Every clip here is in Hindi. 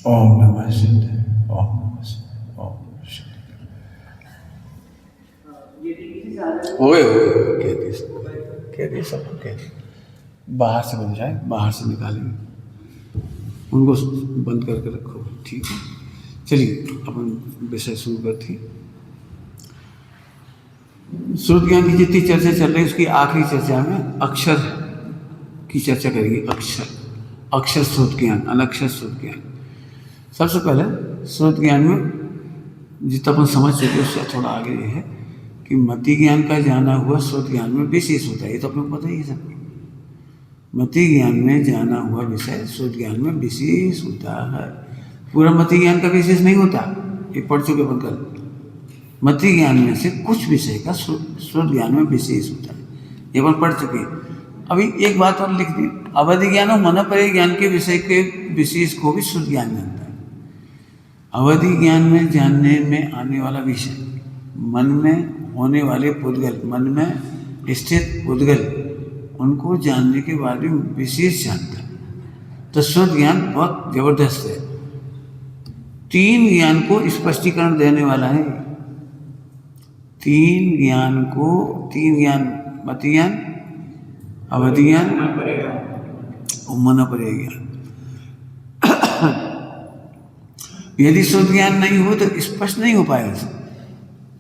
ओम नमः शिवाय, ओम नमः शिवाय, ओम नमः शिवाय। हो गए कह दिए सबको कह दिए। बाहर से बन जाए, बाहर से निकालेंगे, उनको बंद करके रखो, ठीक है। चलिए अपन विषय शुरू करते हैं। श्रुत ज्ञान की जितनी चर्चा चल रही है उसकी आखिरी चर्चा में अक्षर की चर्चा करेंगे। अक्षर श्रुत ज्ञान, अनक्षर श्रुत ज्ञान। सबसे पहले श्रुत ज्ञान में जितना अपन समझ चुके उससे थोड़ा आगे ये है कि मति ज्ञान का जाना हुआ श्रुत ज्ञान में विशेष होता है। ये तो अपने को पता ही है सब। मति ज्ञान में जाना हुआ विषय श्रुत ज्ञान में विशेष होता है। पूरा मति ज्ञान का विशेष नहीं होता, ये पढ़ चुके अपन कल। मति ज्ञान में से कुछ विषय का श्रुत ज्ञान में विशेष होता है, ये अपन पढ़ चुके। अभी एक बात और लिख दी, अवधि ज्ञान और मनोपरि ज्ञान के विषय के विशेष को भी श्रुत ज्ञान जानता है। अवधि ज्ञान में जानने में आने वाला विषय, मन में होने वाले पुद्गल, मन में स्थित पुद्गल, उनको जानने के बाद भी विशेष जानता है। तो श्रुत ज्ञान बहुत जबरदस्त है। तीन ज्ञान को स्पष्टीकरण देने वाला है। तीन ज्ञान, मति ज्ञान, अवधि ज्ञान और मनोपरि ज्ञान। यदि श्रुत ज्ञान नहीं हो तो स्पष्ट नहीं हो पाएगा।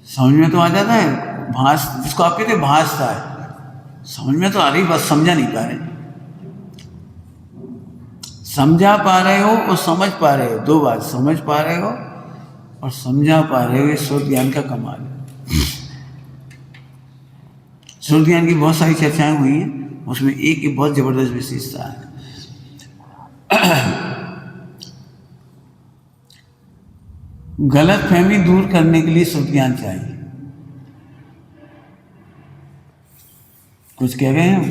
समझ में तो आ जाता है, भास, जिसको आप कहते हैं भासता है, समझ में तो आ रही, बस समझा नहीं पा रहे। समझा पा रहे हो और समझ पा रहे हो, दो बात, समझ पा रहे हो और समझा पा रहे हो, ये श्रुत ज्ञान का कमाल है। श्रुत ज्ञान की बहुत सारी चर्चाएं हुई हैं, उसमें एक बहुत जबरदस्त विशेषता है। गलत फहमी दूर करने के लिए श्रुत ज्ञान चाहिए। कुछ कह रहे हैं?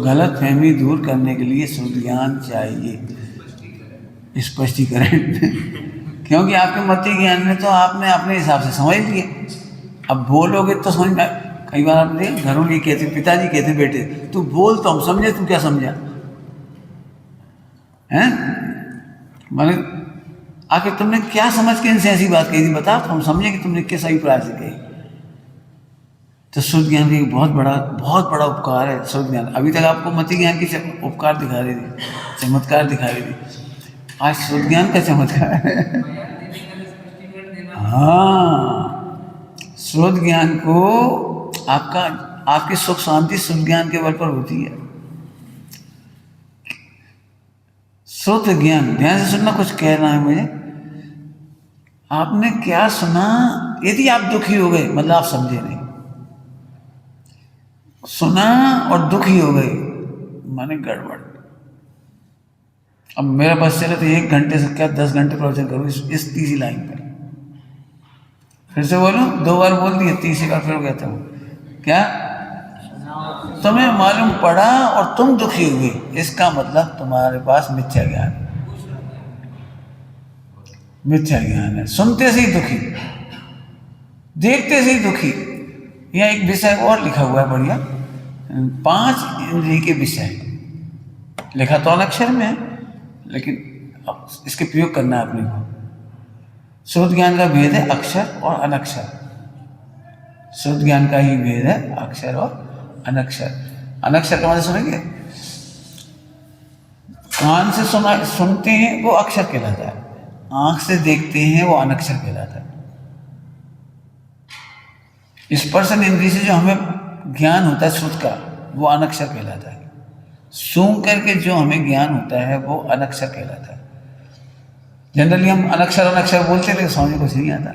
गलत फहमी दूर करने के लिए श्रुत ज्ञान चाहिए, स्पष्टीकरण। क्योंकि आपके मति ज्ञान में तो आपने अपने हिसाब से समझ लिया, अब बोलोगे तो समझ में। कई बार आपने घरों में कहते, पिताजी कहते बेटे तू बोल तो हम समझे, तू क्या समझा हैं? माने आखिर तुमने क्या समझ के इनसे ऐसी बात कही थी, बता तो हम समझे कि तुमने किस अभिप्राय से कही। तो श्रुत ज्ञान का एक बहुत बड़ा उपकार है श्रुत ज्ञान। अभी तक आपको मति ज्ञान की उपकार दिखा रही थी, चमत्कार दिखा रही थी, आज श्रुत ज्ञान का चमत्कार है। हाँ, श्रुत ज्ञान को आपकी सुख शांति श्रुत ज्ञान के बल पर होती है। श्रुत ज्ञान, ध्यान से सुनना, कुछ कहना है मुझे। आपने क्या सुना? यदि आप दुखी हो गए मतलब आप समझे नहीं, सुना और दुखी हो गए माने गड़बड़। अब मेरे पास चले तो 1 घंटे से क्या 10 घंटे प्रवचन करूँ इस तीसरी लाइन पर। फिर से बोलूं, 2 बार बोल दिए, तीसरी बार फिर कहता हूँ क्या? तुम्हें मालूम पड़ा और तुम दुखी हुए, इसका मतलब तुम्हारे पास मिथ्या ज्ञान है। सुनते से ही दुखी, देखते से ही दुखी। यहाँ एक विषय और लिखा हुआ है बढ़िया, 5 इंद्रिय के विषय लिखा तो अनक्षर में है, लेकिन अब इसके प्रयोग करना है अपने को। श्रुत ज्ञान का भेद है अक्षर और अनक्षर। श्रुत ज्ञान का ही भेद है अक्षर और अनक्षर। अनक्षर का मतलब सुनेंगे, कान से सुनते हैं वो अक्षर कहलाता है, आंख से देखते हैं वो अनक्षर कहलाता है। स्पर्शन इंद्रिय से जो हमें ज्ञान होता है श्रुत का, वो अनक्षर कहलाता है। सूंघ करके जो हमें ज्ञान होता है वो अनक्षर कहलाता है। जनरली हम अनक्षर बोलते थे, समझ में कुछ नहीं आता।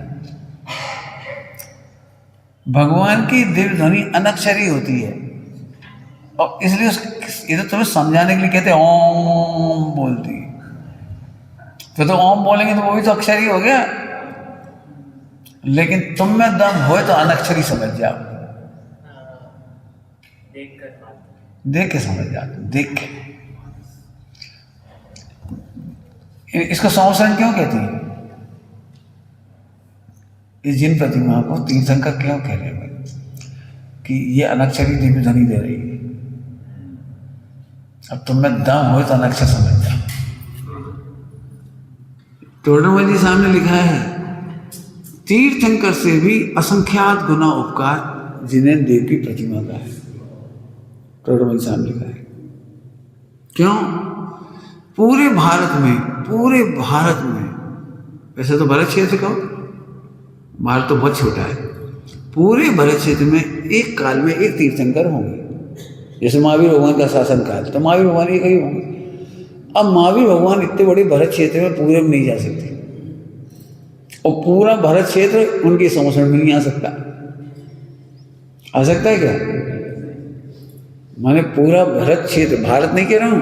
भगवान की दिव्य ध्वनि अनक्षर ही होती है, और इसलिए ये तो तुम्हें समझाने के लिए कहते हैं ओम बोलती है। तो ओम बोलेंगे तो वो भी तो अक्षर ही हो गया, लेकिन तुम में दम हो तो अनक्षर ही समझ जाओ। देख के समझ जाओ, देख के। इसको संवत्सरण क्यों कहती है? इस जिन प्रतिमा को तीर्थंकर क्यों कह रहे हैं कि ये अनक्षरी दिव्य ध्वनि दे रही है? अब तुम में दम हो तो अनक्षर समझ जाओ। टोडरमल जी साहब ने लिखा है, तीर्थंकर से भी असंख्यात गुना उपकार जिन्हें देव की प्रतिमा का है। टोडरमल साहब ने लिखा है। क्यों? पूरे भारत में, वैसे तो भरत क्षेत्र कहो, भारत तो बहुत छोटा है, पूरे भरत क्षेत्र में एक काल में एक तीर्थंकर होंगे। जैसे महावीर भगवान का शासन काल, तो महावीर भगवान एक ही होंगे। अब महावीर भगवान इतने बड़े भरत क्षेत्र में पूरे में नहीं जा सकते, और पूरा भरत क्षेत्र उनके संरक्षण में नहीं आ सकता। आ सकता है क्या? माने पूरा भरत क्षेत्र, भारत नहीं कह रहा हूँ,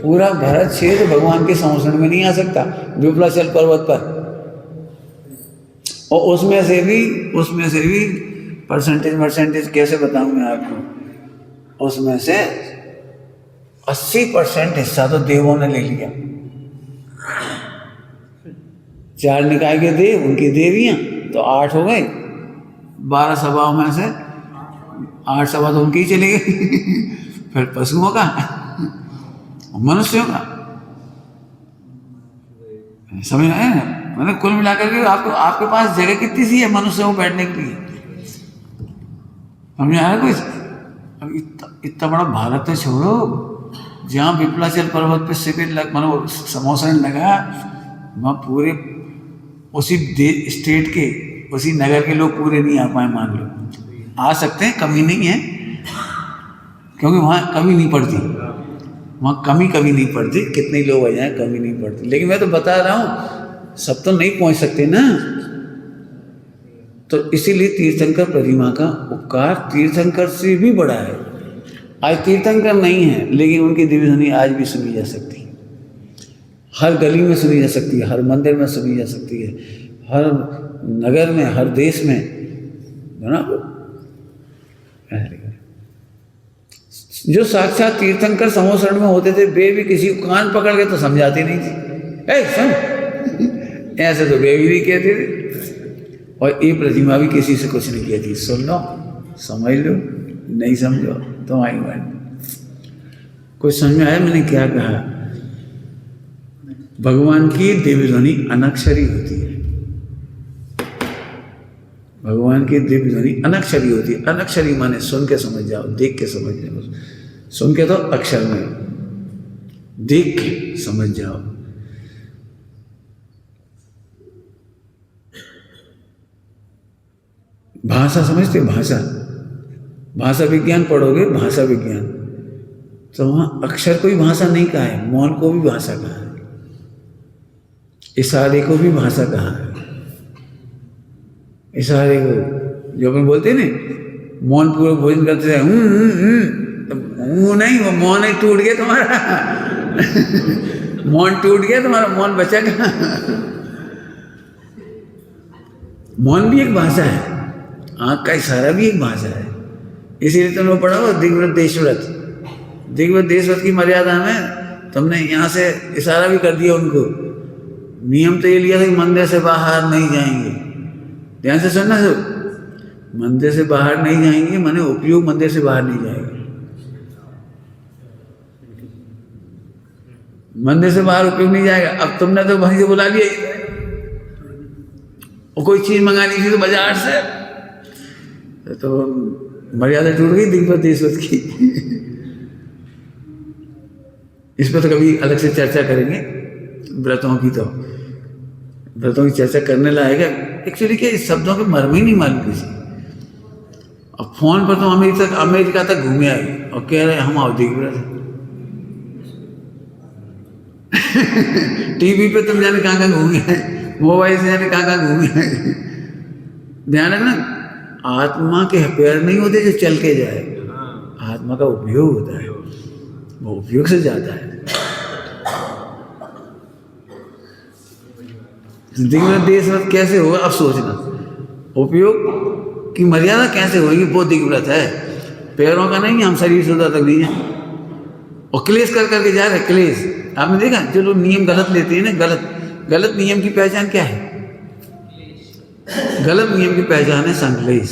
पूरा भरत क्षेत्र भगवान के संरक्षण में नहीं आ सकता विप्लाचल पर्वत पर। और उसमें से भी परसेंटेज कैसे बताऊं मैं आपको, उसमें से 80% हिस्सा तो देवों ने ले लिया। 4 निकाय के देव, उनकी देवियां, तो 8 हो गए। 12 सभाओं में से 8 सभा तो उनकी ही चली गई। फिर पशुओं का, मनुष्यों का, समझ आए ना? मैंने कुल मिलाकर के आपके पास जगह कितनी सी है मनुष्यों को बैठने के लिए? समझ आया कुछ? अब इतना बड़ा भारत तो छोड़ो, जहाँ विप्लाचल पर्वत पे शिविर मतलब समोसन लगा, वहाँ पूरे उसी स्टेट के, उसी नगर के लोग पूरे नहीं आ पाए। मान लो आ सकते हैं, कमी नहीं है, क्योंकि वहाँ कमी नहीं पड़ती, वहाँ कमी नहीं पड़ती, कितने लोग आ जाए कमी नहीं पड़ती। लेकिन मैं तो बता रहा हूँ, सब तो नहीं पहुँच सकते ना, तो इसीलिए तीर्थंकर प्रतिमा का उपकार तीर्थंकर से भी बड़ा है। आज तीर्थंकर नहीं है, लेकिन उनकी दिव्य ध्वनि आज भी सुनी जा सकती है, हर गली में सुनी जा सकती है, हर मंदिर में सुनी जा सकती है, हर नगर में, हर देश में, है ना? जो साक्षात तीर्थंकर समोसरण में होते थे, वे भी किसी को कान पकड़ के तो समझाते नहीं थे, ऐ सुन, ऐसे तो वे भी नहीं कहते थे। और ये प्रतिमा भी किसी से कुछ नहीं कहती, सुन लो, समझ लो, नहीं समझो तुम्हारी बात। कुछ समझ में आया मैंने क्या कहा? भगवान की दिव्य ध्वनि अनक्षरी होती है, भगवान की दिव्य ध्वनि अनक्षरी होती है। अनक्षरी माने सुन के समझ जाओ, देख के समझ जाओ। सुन के तो अक्षर में, देख के समझ जाओ। भाषा समझते हो? भाषा विज्ञान पढ़ोगे, भाषा विज्ञान, तो वहां अक्षर को भी भाषा नहीं कहा है, मौन को भी भाषा कहा है, इशारे को भी भाषा कहा है। इशारे को जो अपन बोलते हैं ना, मौन पूर्वक भोजन करते थे, वो नहीं, वो मौन ही टूट गया तुम्हारा। मौन टूट गया तुम्हारा, मौन बचा कहाँ? मौन भी एक भाषा है, आँख का इशारा भी एक भाषा है। इसीलिए तुमने पढ़ा हो दिग्व्रत देशव्रत, दिग्व्रत देशव्रत की मर्यादा में तुमने यहाँ से इशारा भी कर दिया उनको। नियम तो ये लिया था कि मंदिर से बाहर नहीं जाएंगे, ध्यान से सुनना सब, मंदिर से बाहर नहीं जाएंगे, माने उपयोग मंदिर से बाहर नहीं जाएगा। मंदिर से बाहर उपयोग नहीं जाएगा। अब तुमने तो वहीं से बुला लिया, और कोई चीज मंगानी थी तो बाजार से, तो मर्यादा टूट गई दिग्व्रत देशव्रत की। इस पर तो कभी अलग से चर्चा करेंगे, व्रतों की, तो व्रतों की चर्चा करने लायक है। एक्चुअली क्या, इस शब्दों के मर्म ही नहीं मालूम किसी। अब फोन पर तो अमेरिका तक घूमे आए और कह रहे हैं हम अवधि व्रत। टीवी पे तुम जाने कहाँ घूमे आए, मोबाइल से जाने कहाँ घूमे आए। ध्यान रखना, आत्मा के पैर नहीं होते जो चल के जाए, आत्मा का उपयोग होता है, वो उपयोग से जाता है। दिग्व्रत देशव्रत कैसे होगा? अब सोचना, उपयोग की मर्यादा कैसे होगी? वो दिग्व्रत है, पैरों का नहीं, हम शरीर सुधा तक नहीं है। और क्लेश कर करके जा रहे, क्लेश। आपने देखा जो लोग नियम गलत लेते हैं ना, गलत नियम की पहचान क्या है? गलत नियम की पहचान है संकलेश।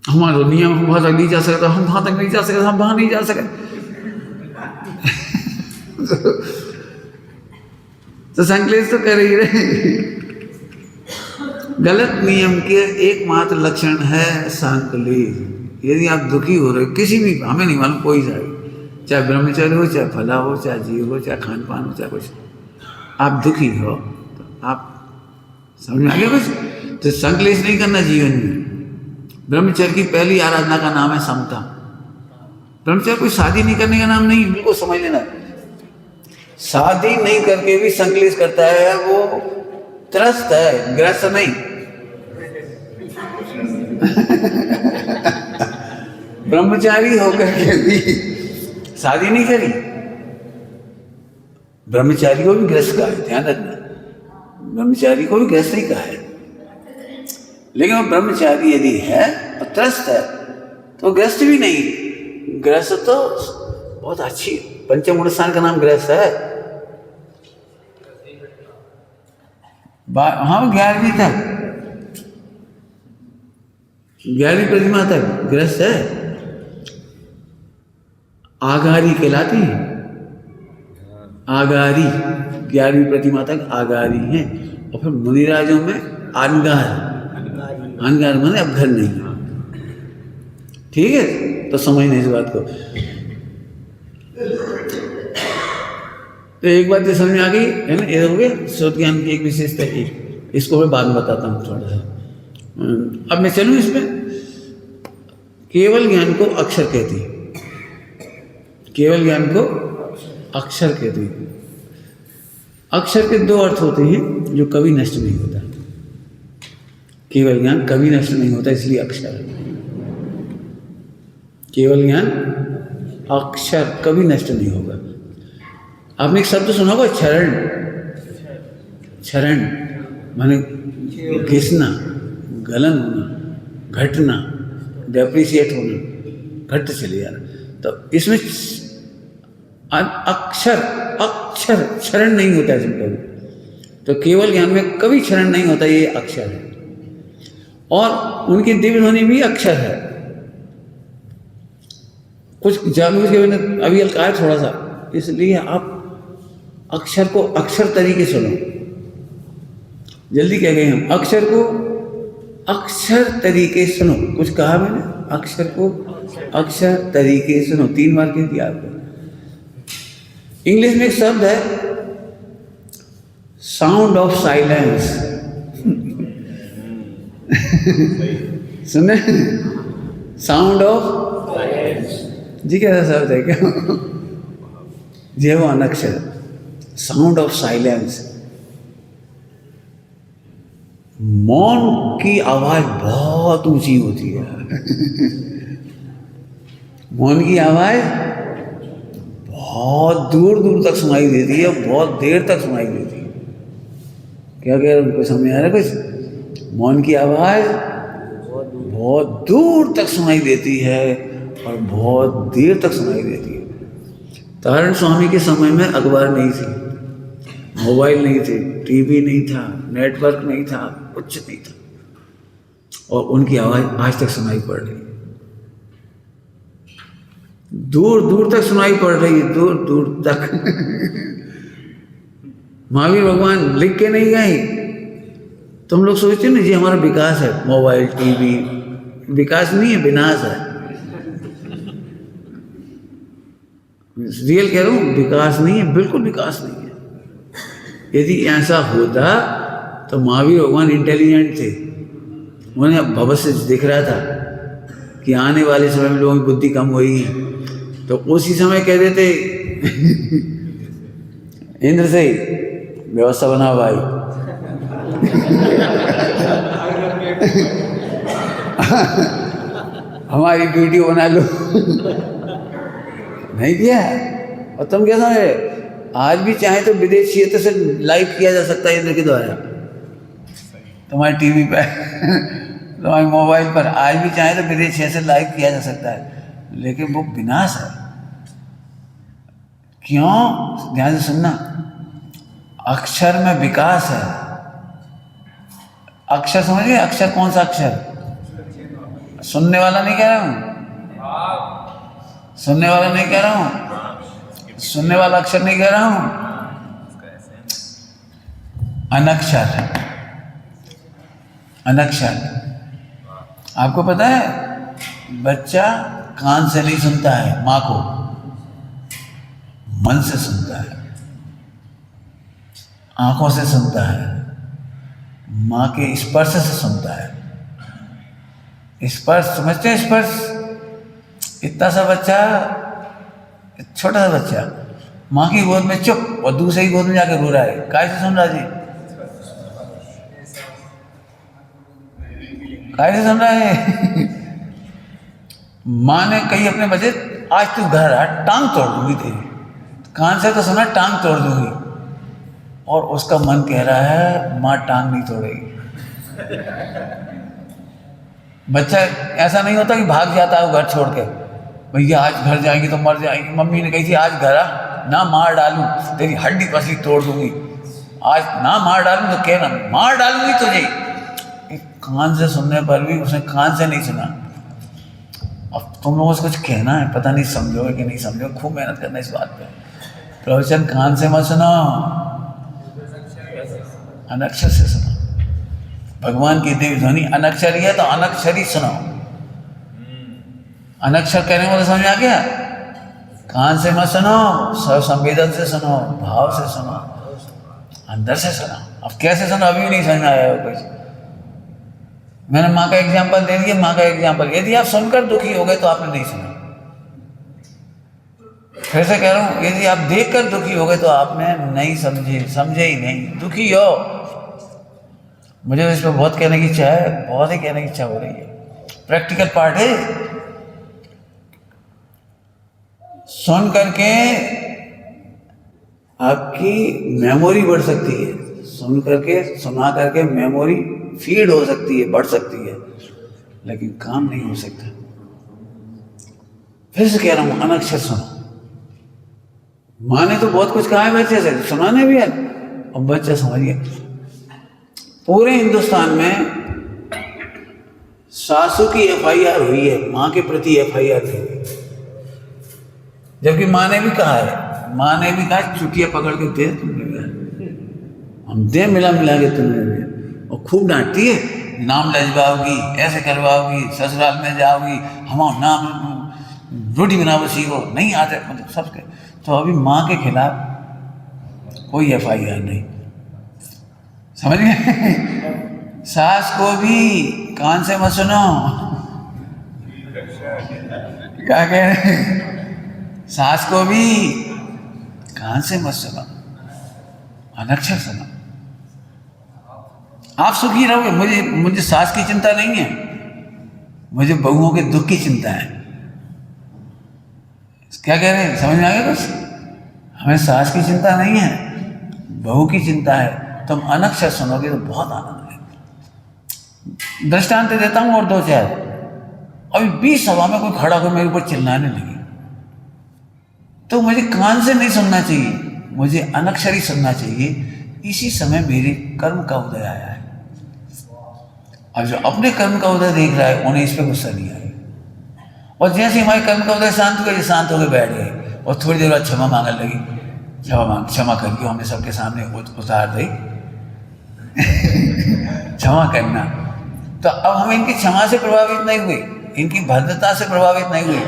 हमारा नियम, हम वहां तक नहीं जा सकते, हम वहां तक नहीं जा सकते, हम वहां नहीं जा सकते। तो संकलेश तो कर ही रहे। गलत नियम के एकमात्र लक्षण है संकलेश। यदि आप दुखी हो रहे हो किसी भी, हमें नहीं मालूम कोई सा, चाहे ब्रह्मचर्य हो, चाहे फला हो, चाहे जीव हो, चाहे खान पान हो, चाहे कुछ, आप दुखी हो तो आप समझ में आ गया कुछ, तो संकलेश नहीं करना जीवन में। ब्रह्मचर्य की पहली आराधना का नाम है समता। ब्रह्मचर्य कोई शादी नहीं करने का नाम नहीं, बिल्कुल समझ लेना। शादी नहीं करके भी संकलेश करता है वो त्रस्त है, ग्रस्त नहीं। ब्रह्मचारी होकर के भी शादी नहीं करी, ब्रह्मचारी को भी ग्रस्त का है, ध्यान रखना, ब्रह्मचारी को भी ग्रस्त ही का है। लेकिन वो ब्रह्मचारी यदि है और त्रस्त है तो ग्रस्त भी नहीं, ग्रस्त तो बहुत अच्छी, पंचम गुण स्थान का नाम ग्रस्त है। हाँ 11वीं तक, 11वीं प्रतिमा तक ग्रस्त है, आगारी कहलाती है, आगारी 11वीं प्रतिमा तक आगारी है। और फिर मुनिराजों में अनगार, अनगार माने अब घर नहीं है, ठीक है, तो समझने इस बात को। तो एक बात ये समझ में आ गई है ना, ये हो गया श्रोत ज्ञान की एक विशेषता, एक इसको मैं बाद में बताता हूँ थोड़ा सा। अब मैं चलूँ इसमें, केवल ज्ञान को अक्षर कहती है, केवल ज्ञान को अक्षर कहती है। अक्षर के दो अर्थ होते हैं जो कभी नष्ट नहीं होता। केवल ज्ञान कभी नष्ट नहीं होता, इसलिए अक्षर है। केवल ज्ञान अक्षर कभी नष्ट नहीं होगा। आपने एक शब्द सुना होगा क्षरण, क्षरण माने घिसना, गलन होना, घटना, डेप्रिसिएट होना, घट चले जाना। तो इसमें अक्षर, अक्षर क्षरण नहीं होता है इसमें कभी। तो केवल ज्ञान में कभी क्षरण नहीं होता, ये अक्षर है। और उनकी दिव्य ध्वनि भी अक्षर है। कुछ जानबूझ के मैंने अभी हल्का है थोड़ा सा, इसलिए आप अक्षर को अक्षर तरीके सुनो। जल्दी कह गए हम, अक्षर को अक्षर तरीके सुनो। कुछ कहा मैंने, अक्षर को अक्षर तरीके सुनो, 3 बार कह दिया आपको। इंग्लिश में एक शब्द है साउंड ऑफ साइलेंस। सुने, साउंड ऑफ जी, कैसा शब्द है क्या? जी वो अनक्षर, साउंड ऑफ साइलेंस। मौन की आवाज बहुत ऊंची होती है। मौन की आवाज बहुत दूर दूर तक सुनाई देती है, बहुत देर तक सुनाई देती है। क्या कह रहे उनको समझ आ रहा है कुछ? मौन की आवाज बहुत दूर तक सुनाई देती है और बहुत देर तक सुनाई देती है। तारण स्वामी के समय में अखबार नहीं थी, मोबाइल नहीं थे, टीवी नहीं था, नेटवर्क नहीं था, कुछ नहीं था, और उनकी आवाज आज तक सुनाई पड़ रही है। दूर दूर तक सुनाई पड़ रही है, दूर दूर तक। महावीर भगवान लिख के नहीं गए। तुम लोग सोचते हो ना जी हमारा विकास है, मोबाइल टीवी, विकास नहीं है, विनाश है। रियल कह रहा हूँ, विकास नहीं है, बिल्कुल विकास नहीं है। यदि ऐसा होता तो महावीर भगवान इंटेलिजेंट थे, उन्हें भविष्य दिख रहा था कि आने वाले समय में लोगों की बुद्धि कम हुई, तो उसी समय कह देते इंद्र से व्यवस्था बनाओ भाई। हमारी वीडियो बना लो। नहीं किया। और तुम क्या समझे, आज भी चाहे तो विदेश क्षेत्र से लाइव किया जा सकता है इंद्र के द्वारा, तुम्हारे टीवी पे, तुम्हारे मोबाइल पर आज भी चाहे तो विदेश क्षेत्र से लाइव किया जा सकता है। लेकिन वो विनाश है। क्यों? ध्यान से सुनना, अक्षर में विकास है। अक्षर समझिए, अक्षर कौन सा अक्षर? सुनने वाला नहीं कह रहा हूं, सुनने वाला नहीं कह रहा हूं, सुनने वाला अक्षर नहीं कह रहा हूं, अनक्षर। अनक्षर आपको पता है, बच्चा कान से नहीं सुनता है माँ को, मन से सुनता है, आंखों से सुनता है, माँ के स्पर्श से सुनता है। स्पर्श समझते हैं? स्पर्श। इतना सा बच्चा, छोटा सा बच्चा माँ की गोद में चुप और दूसरी गोद में जाकर रो रहा है, कैसे सुन रहा जी? कैसे सुन रहा है? माँ ने कही अपने बच्चे, आज तू घर आ, टांग तोड़ दूंगी तेरी। कान से तो सुना टांग तोड़ दूंगी, और उसका मन कह रहा है माँ टांग नहीं तोड़ेगी। बच्चा ऐसा नहीं होता कि भाग जाता है वो घर छोड़ के, भैया आज घर जाएंगी तो मर जाएंगी, मम्मी ने कही थी आज घर आ, ना मार डालूं तेरी हड्डी पसली तोड़ दूंगी, आज ना मार डालूं तो कहना मार डालूंगी तुझे। कान से सुनने पर भी उसने कान से नहीं सुना। अब तुम लोगों से कुछ कहना है, पता नहीं समझोगे कि नहीं समझोगे, खूब मेहनत करना इस बात पे। प्रवचन कान से मत सुनो, अनक्षर से सुनो। भगवान की दिव्य ध्वनि अनक्षरी है तो अनक्षरी सुनो। अनक्षर कहने को तो समझ आ गया? कान से मत सुनो, संवेदन से सुनो, भाव से सुनो, अंदर से सुनो। अब कैसे सुनो अभी भी नहीं समझ में आया कुछ। मैंने माँ का एग्जाम्पल दे दिया, माँ का एग्जाम्पल। यदि आप सुनकर दुखी हो गए तो आपने नहीं सुना। फिर से कह रहा हूं, यदि आप देखकर दुखी हो गए तो आपने नहीं समझे ही नहीं, दुखी हो। मुझे इस पर बहुत कहने की इच्छा है, बहुत ही कहने की इच्छा हो रही है, प्रैक्टिकल पार्ट है। सुन करके आपकी मेमोरी बढ़ सकती है, सुन करके सुना करके मेमोरी फीड हो सकती है, बढ़ सकती है, लेकिन काम नहीं हो सकता। फिर से कह रहा हूं, अनक्षर सुनो। माँ ने तो बहुत कुछ कहा है बच्चे से, सुनाने भी है, और बच्चा समझ गया। पूरे हिंदुस्तान में सासू की FIR हुई है, माँ के प्रति FIR नहीं हुई, जबकि माँ ने भी कहा है, माँ ने भी कहा चुटिया पकड़ के दे तुमने, हम दे मिला के तुमने, और खूब डांटती है, नाम लजवाओगी, ऐसे करवाओगी, ससुराल में जाओगी, हम नाम रोटी बनाओ सीखो, नहीं आते, मतलब सबके। तो अभी माँ के खिलाफ कोई FIR नहीं, समझ गए? सास को भी कान से मत सुनो, क्या कह रहे हैं? सास को भी कान से मत सुनो, अनक्षर सुनो। आप सुखी रहोगे। मुझे सास की चिंता नहीं है, मुझे बहुओं के दुख की चिंता है। क्या कह रहे हैं? समझ में आ गया कुछ? हमें सास की चिंता नहीं है, बहू की चिंता है। तुम अनक्षर सुनोगे तो बहुत आनंद है। दृष्टांत देता हूं और दो चार। अभी 20 सभा में कोई खड़ा होकर मेरे ऊपर चिल्लाने लगे, तो मुझे कान से नहीं सुनना चाहिए, मुझे अनक्षरी सुनना चाहिए। इसी समय मेरे कर्म का उदय आया है। अब जो अपने कर्म का उदय देख रहा है, उन्हें इस पर गुस्सा नहीं आया, और जैसे हमारे कर्म का उदय शांत हुआ, शांत होकर बैठ गए, और थोड़ी देर बाद क्षमा मांगने लगी, क्षमा करके हमने सबके सामने उतार दी। क्षमा करना। तो अब हम इनकी क्षमा से प्रभावित नहीं हुए, इनकी भद्रता से प्रभावित नहीं हुए,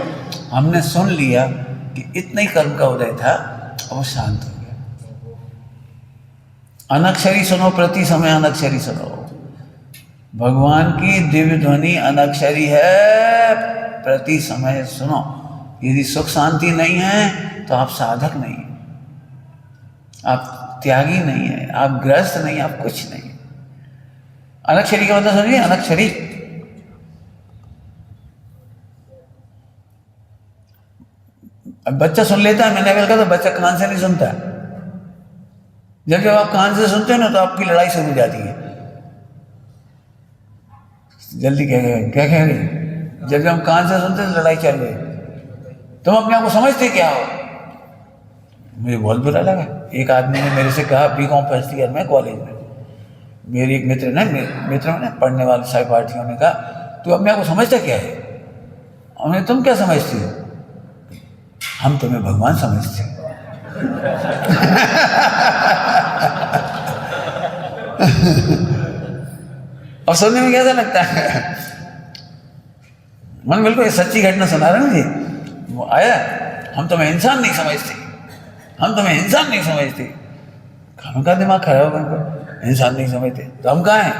हमने सुन लिया कि इतना ही कर्म का उदय था, और वो शांत हो गया। अनक्षरी सुनो, प्रति समय अनक्षरी सुनो। भगवान की दिव्य ध्वनि अनक्षरी है, प्रति समय सुनो। यदि सुख शांति नहीं है तो आप साधक नहीं है, आप त्यागी नहीं है, आप ग्रस्त नहीं, आप कुछ नहीं। अनक्षरी का मतलब समझिए, अनक्षरी अब बच्चा सुन लेता है, मैंने कहा तो बच्चा कान से नहीं सुनता। जब आप कान से सुनते हो ना, तो आपकी लड़ाई शुरू हो जाती है। जल्दी क्या कह रही? जब हम कान से सुनते तो लड़ाई चल रही। तुम अपने आप को समझते क्या हो? मुझे बहुत बुरा लगा। एक आदमी ने मेरे से कहा, BCom फर्स्ट ईयर में कॉलेज में, मेरी एक मित्र ने पढ़ने वाले सहपाठियों ने कहा, तू अपने आप को समझता क्या है? हमने, तुम क्या समझती हो? हम तुम्हें भगवान समझते हैं। और सुनने में कैसा लगता है? मन बिल्कुल सच्ची घटना सुना रहे ना जी। वो आया, हम तुम्हें इंसान नहीं समझते, हम तुम्हें इंसान नहीं समझते। खानों का दिमाग खराब होगा, इंसान नहीं समझते तो हम कहाँ हैं?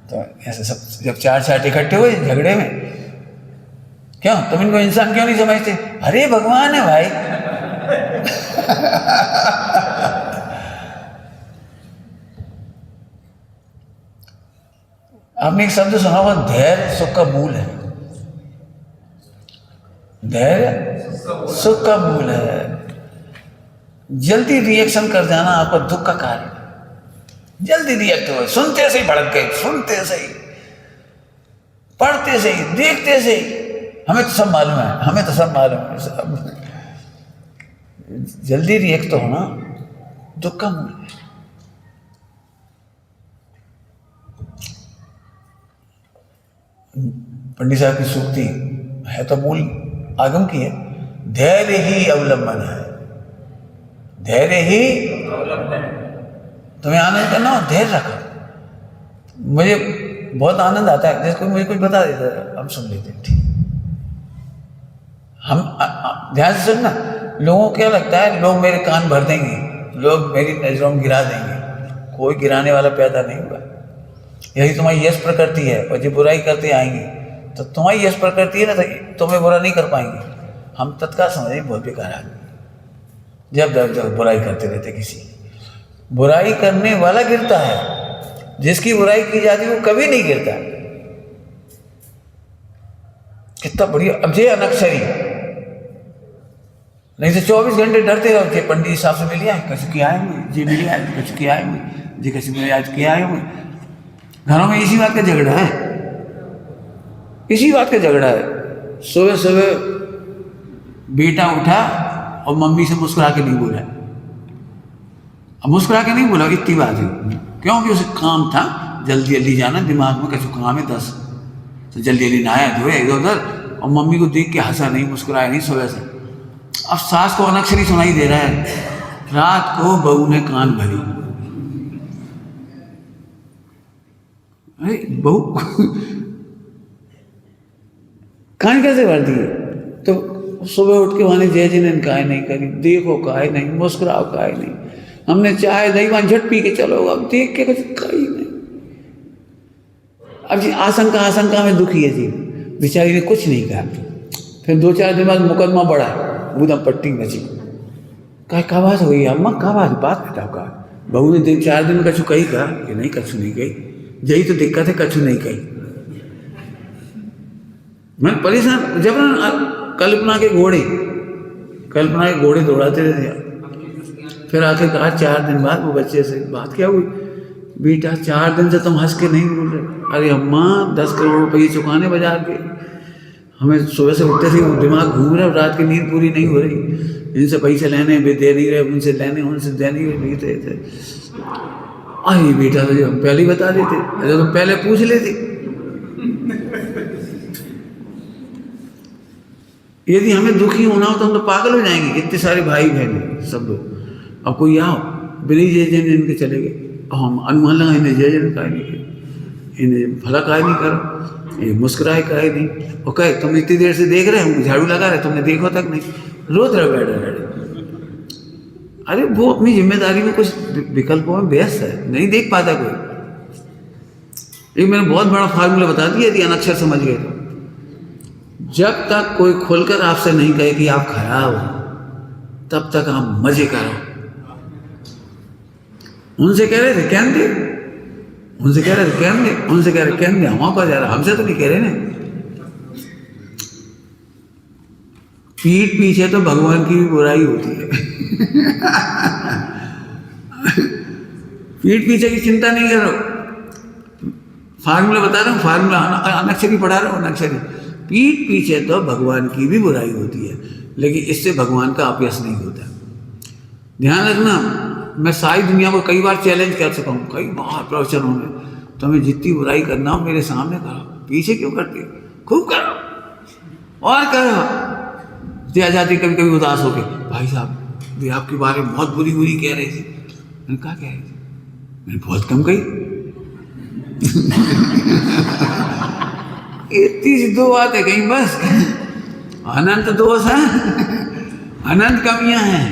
तो ऐसे सब जब चार चार इकट्ठे हुए झगड़े में, क्यों तुम इनको इंसान क्यों नहीं समझते? अरे भगवान है भाई। आपने एक शब्द सुना होगा, धैर्य सुख का मूल है। धैर्य सुख का मूल है। जल्दी रिएक्शन कर जाना आपका दुख का कार्य। जल्दी रिएक्ट हो, सुनते से ही भड़क गए, सुनते से ही, पढ़ते से ही, देखते से ही, हमें तो सब मालूम है, हमें तो सब मालूम है सब। जल्दी रिएक्ट तो होना दुख का मूल है। पंडित साहब की सूक्ति है तो मूल आगम की है, धैर्य ही अवलंबन है, धैर्य ही तुम्हें आनंद करना हो, धैर्य रखो। मुझे बहुत आनंद आता है, जैसे कोई मुझे कुछ बता देता है, हम सुन लेते हैं, ठीक। हम ध्यान से सुनना। लोगों को क्या लगता है, लोग मेरे कान भर देंगे, लोग मेरी नजरों में गिरा देंगे। कोई गिराने वाला पैदा नहीं हुआ। यही तुम्हारी यश प्रकृति है, और जो बुराई करते आएंगे तो तुम्हारी यश प्रकृति है ना, तो तुम्हें बुरा नहीं कर पाएंगे। हम तत्काल समझे बहुत बेकार आदमी, जब बुराई करते रहते किसी, बुराई करने वाला गिरता है, जिसकी बुराई की जाती है वो कभी नहीं गिरता। कितना बढ़िया। अब जे अनक्षरी, नहीं तो 24 घंटे डरते रहो कि पंडित साहब से मिलिए, कैसे किया है जी, मिलिए कैसे किया है जी, कैसे मिले आज किया है। घरों में इसी बात का झगड़ा है, इसी बात का झगड़ा है। सुबह सुबह बेटा उठा और मम्मी से मुस्कुरा के नहीं बोला। अब मुस्कुरा के नहीं बोला, इतनी बात है, क्योंकि उसे काम था, जल्दी जल्दी जाना, दिमाग में कैसे काम है 10, तो जल्दी जल्दी नहाया धोया इधर उधर, और मम्मी को देख के हंसा नहीं, मुस्कुराया नहीं सुबह से। अब सास को अनक्षरी सुनाई दे रहा है, रात को बहू ने कान भरी। अरे बहू कान कैसे भर दिए? तो सुबह उठ के वहां जय जी ने काय नहीं करी, देखो काय नहीं, मुस्कुराओ काय नहीं, हमने चाय दही वहां झट पी के चलो, अब देख के कुछ काय नहीं। अब जी आशंका में दुखी है जी, बेचारी ने कुछ नहीं कहा। फिर 2-4 दिन बाद मुकदमा बढ़ा, एकदम पट्टी मची। क्या बात हो गई अम्मा, क्या बात बताओ का? बहू ने 4 दिन में कछु कही कहा कि नहीं, कछु नहीं कही, यही तो दिक्कत है, कछु नहीं कही। मैं परेशान। जब कल्पना के घोड़े दौड़ाते थे। फिर आके कहा 4 दिन बाद वो बच्चे से बात क्या हुई, बेटा 4 दिन से तुम हंस के नहीं बोल रहे। अरे अम्मा 10 करोड़ रुपये चुकाने बाजार के, हमें सुबह से उठते थे दिमाग घूम रहा, रात की नींद पूरी नहीं हो रही, इनसे पैसे लेने भी दे नहीं रहे, उनसे लेने उनसे दे नहीं रहे थे। अरे बेटा तो हम पहले ही बता देते, अरे तुम पहले पूछ लेते। यदि हमें दुखी होना हो तो हम तो पागल हो जाएंगे, इतने सारे भाई बहन सब लोग। अब कोई आओ बिना जय जन इनके चले गए, हम अनुमान लगा इन्हें जय जन काय नहीं, इन्हें भला काय नहीं करो, ये मुस्कुराए काय नहीं, और कहे तुम इतनी देर से देख रहे हो, झाड़ू लगा रहे, तुमने देखो तक नहीं, रोज रहे बैठे। अरे वो अपनी जिम्मेदारी में कुछ विकल्पों में व्यस्त है, नहीं देख पाता कोई। एक मैंने बहुत बड़ा फार्मूला बता दिया, यदि अनक्षर समझ गए तो, जब तक कोई खुलकर आपसे नहीं कहे कि आप खराब हो, तब तक आप मजे करो। उनसे कह रहे थे कहन दे, उनसे कह रहे थे कहन दे, उनसे कह रहे कहन दे, हमारे पास जा रहा, हमसे तो नहीं कह रहे ना। पीठ पीछे तो भगवान की भी बुराई होती है। पीठ पीछे की चिंता नहीं करो, फार्मूला बता रहा हूँ, फार्मूला अनक्षरी पढ़ा रहा हूँ, अनक्षरी। पीठ पीछे तो भगवान की भी बुराई होती है, लेकिन इससे भगवान का अपयश नहीं होता। ध्यान रखना, मैं सारी दुनिया को कई बार चैलेंज कर चुका हूँ, कई बार प्रवचनों में, तुम्हें जितनी बुराई करना हो मेरे सामने करो, पीछे क्यों करते हो, खूब करो और करो। दिया जाती कभी कभी उदास हो गए, भाई साहब वे आपके बारे में बहुत बुरी कह रहे थे। मैंने कहा कह रहे थे, मैंने बहुत कम कही। इतनी सी दो बातें कहीं बस। अनंत दोष है, अनंत कमियां हैं,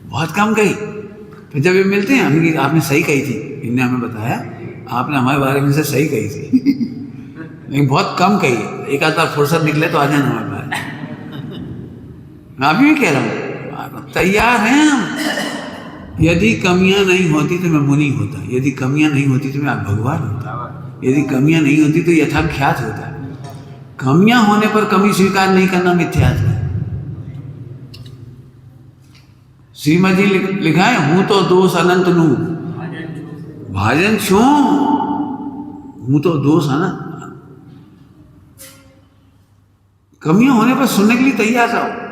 बहुत कम कही। फिर जब ये मिलते हैं हम कि आपने सही कही थी, इनने हमें बताया आपने हमारे बारे में से सही कही थी, लेकिन बहुत कम कही। एक आध बार फुर्सत निकले तो आ जाना हमारे पास। मैं अभी भी कह रहा हूँ तैयार हैं हम। यदि कमियां नहीं होती तो मैं मुनि होता, यदि कमियां नहीं होती तो मैं भगवान होता, यदि कमियां नहीं होती तो यथाख्यात होता। कमियां होने पर कमी स्वीकार नहीं करना मिथ्यात्व है। श्रीमद जी लिखा है, हूं तो दोष अनंत नू भाजन छो, हूं तो दोष अनंत। कमियां होने पर सुनने के लिए तैयार रहो।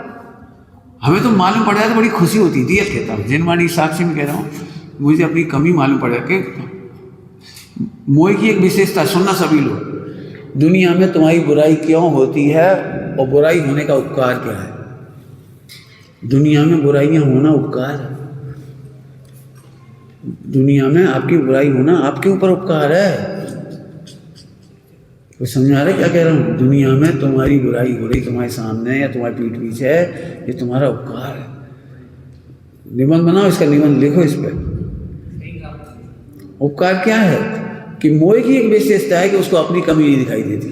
हमें तो मालूम पड़ जाए तो बड़ी खुशी होती है। दिया कहता हूँ, जिनवाणी साक्षी में कह रहा हूँ, मुझे अपनी कमी मालूम पड़ जाए कि मोह की एक विशेषता, सुनना सभी लोग, दुनिया में तुम्हारी बुराई क्यों होती है और बुराई होने का उपकार क्या है। दुनिया में बुराइयां होना उपकार है। दुनिया में आपकी बुराई होना आपके ऊपर उपकार है। कोई समझ आ रहा है क्या कह रहा हूँ? दुनिया में तुम्हारी बुराई हो रही तुम्हारे सामने या तुम्हारे पीठ पीछे है, ये तुम्हारा उपकार है। निबंध बनाओ, इसका निबंध लिखो इस पर। उपकार क्या है कि मोह की एक विशेषता है कि उसको अपनी कमी नहीं दिखाई देती।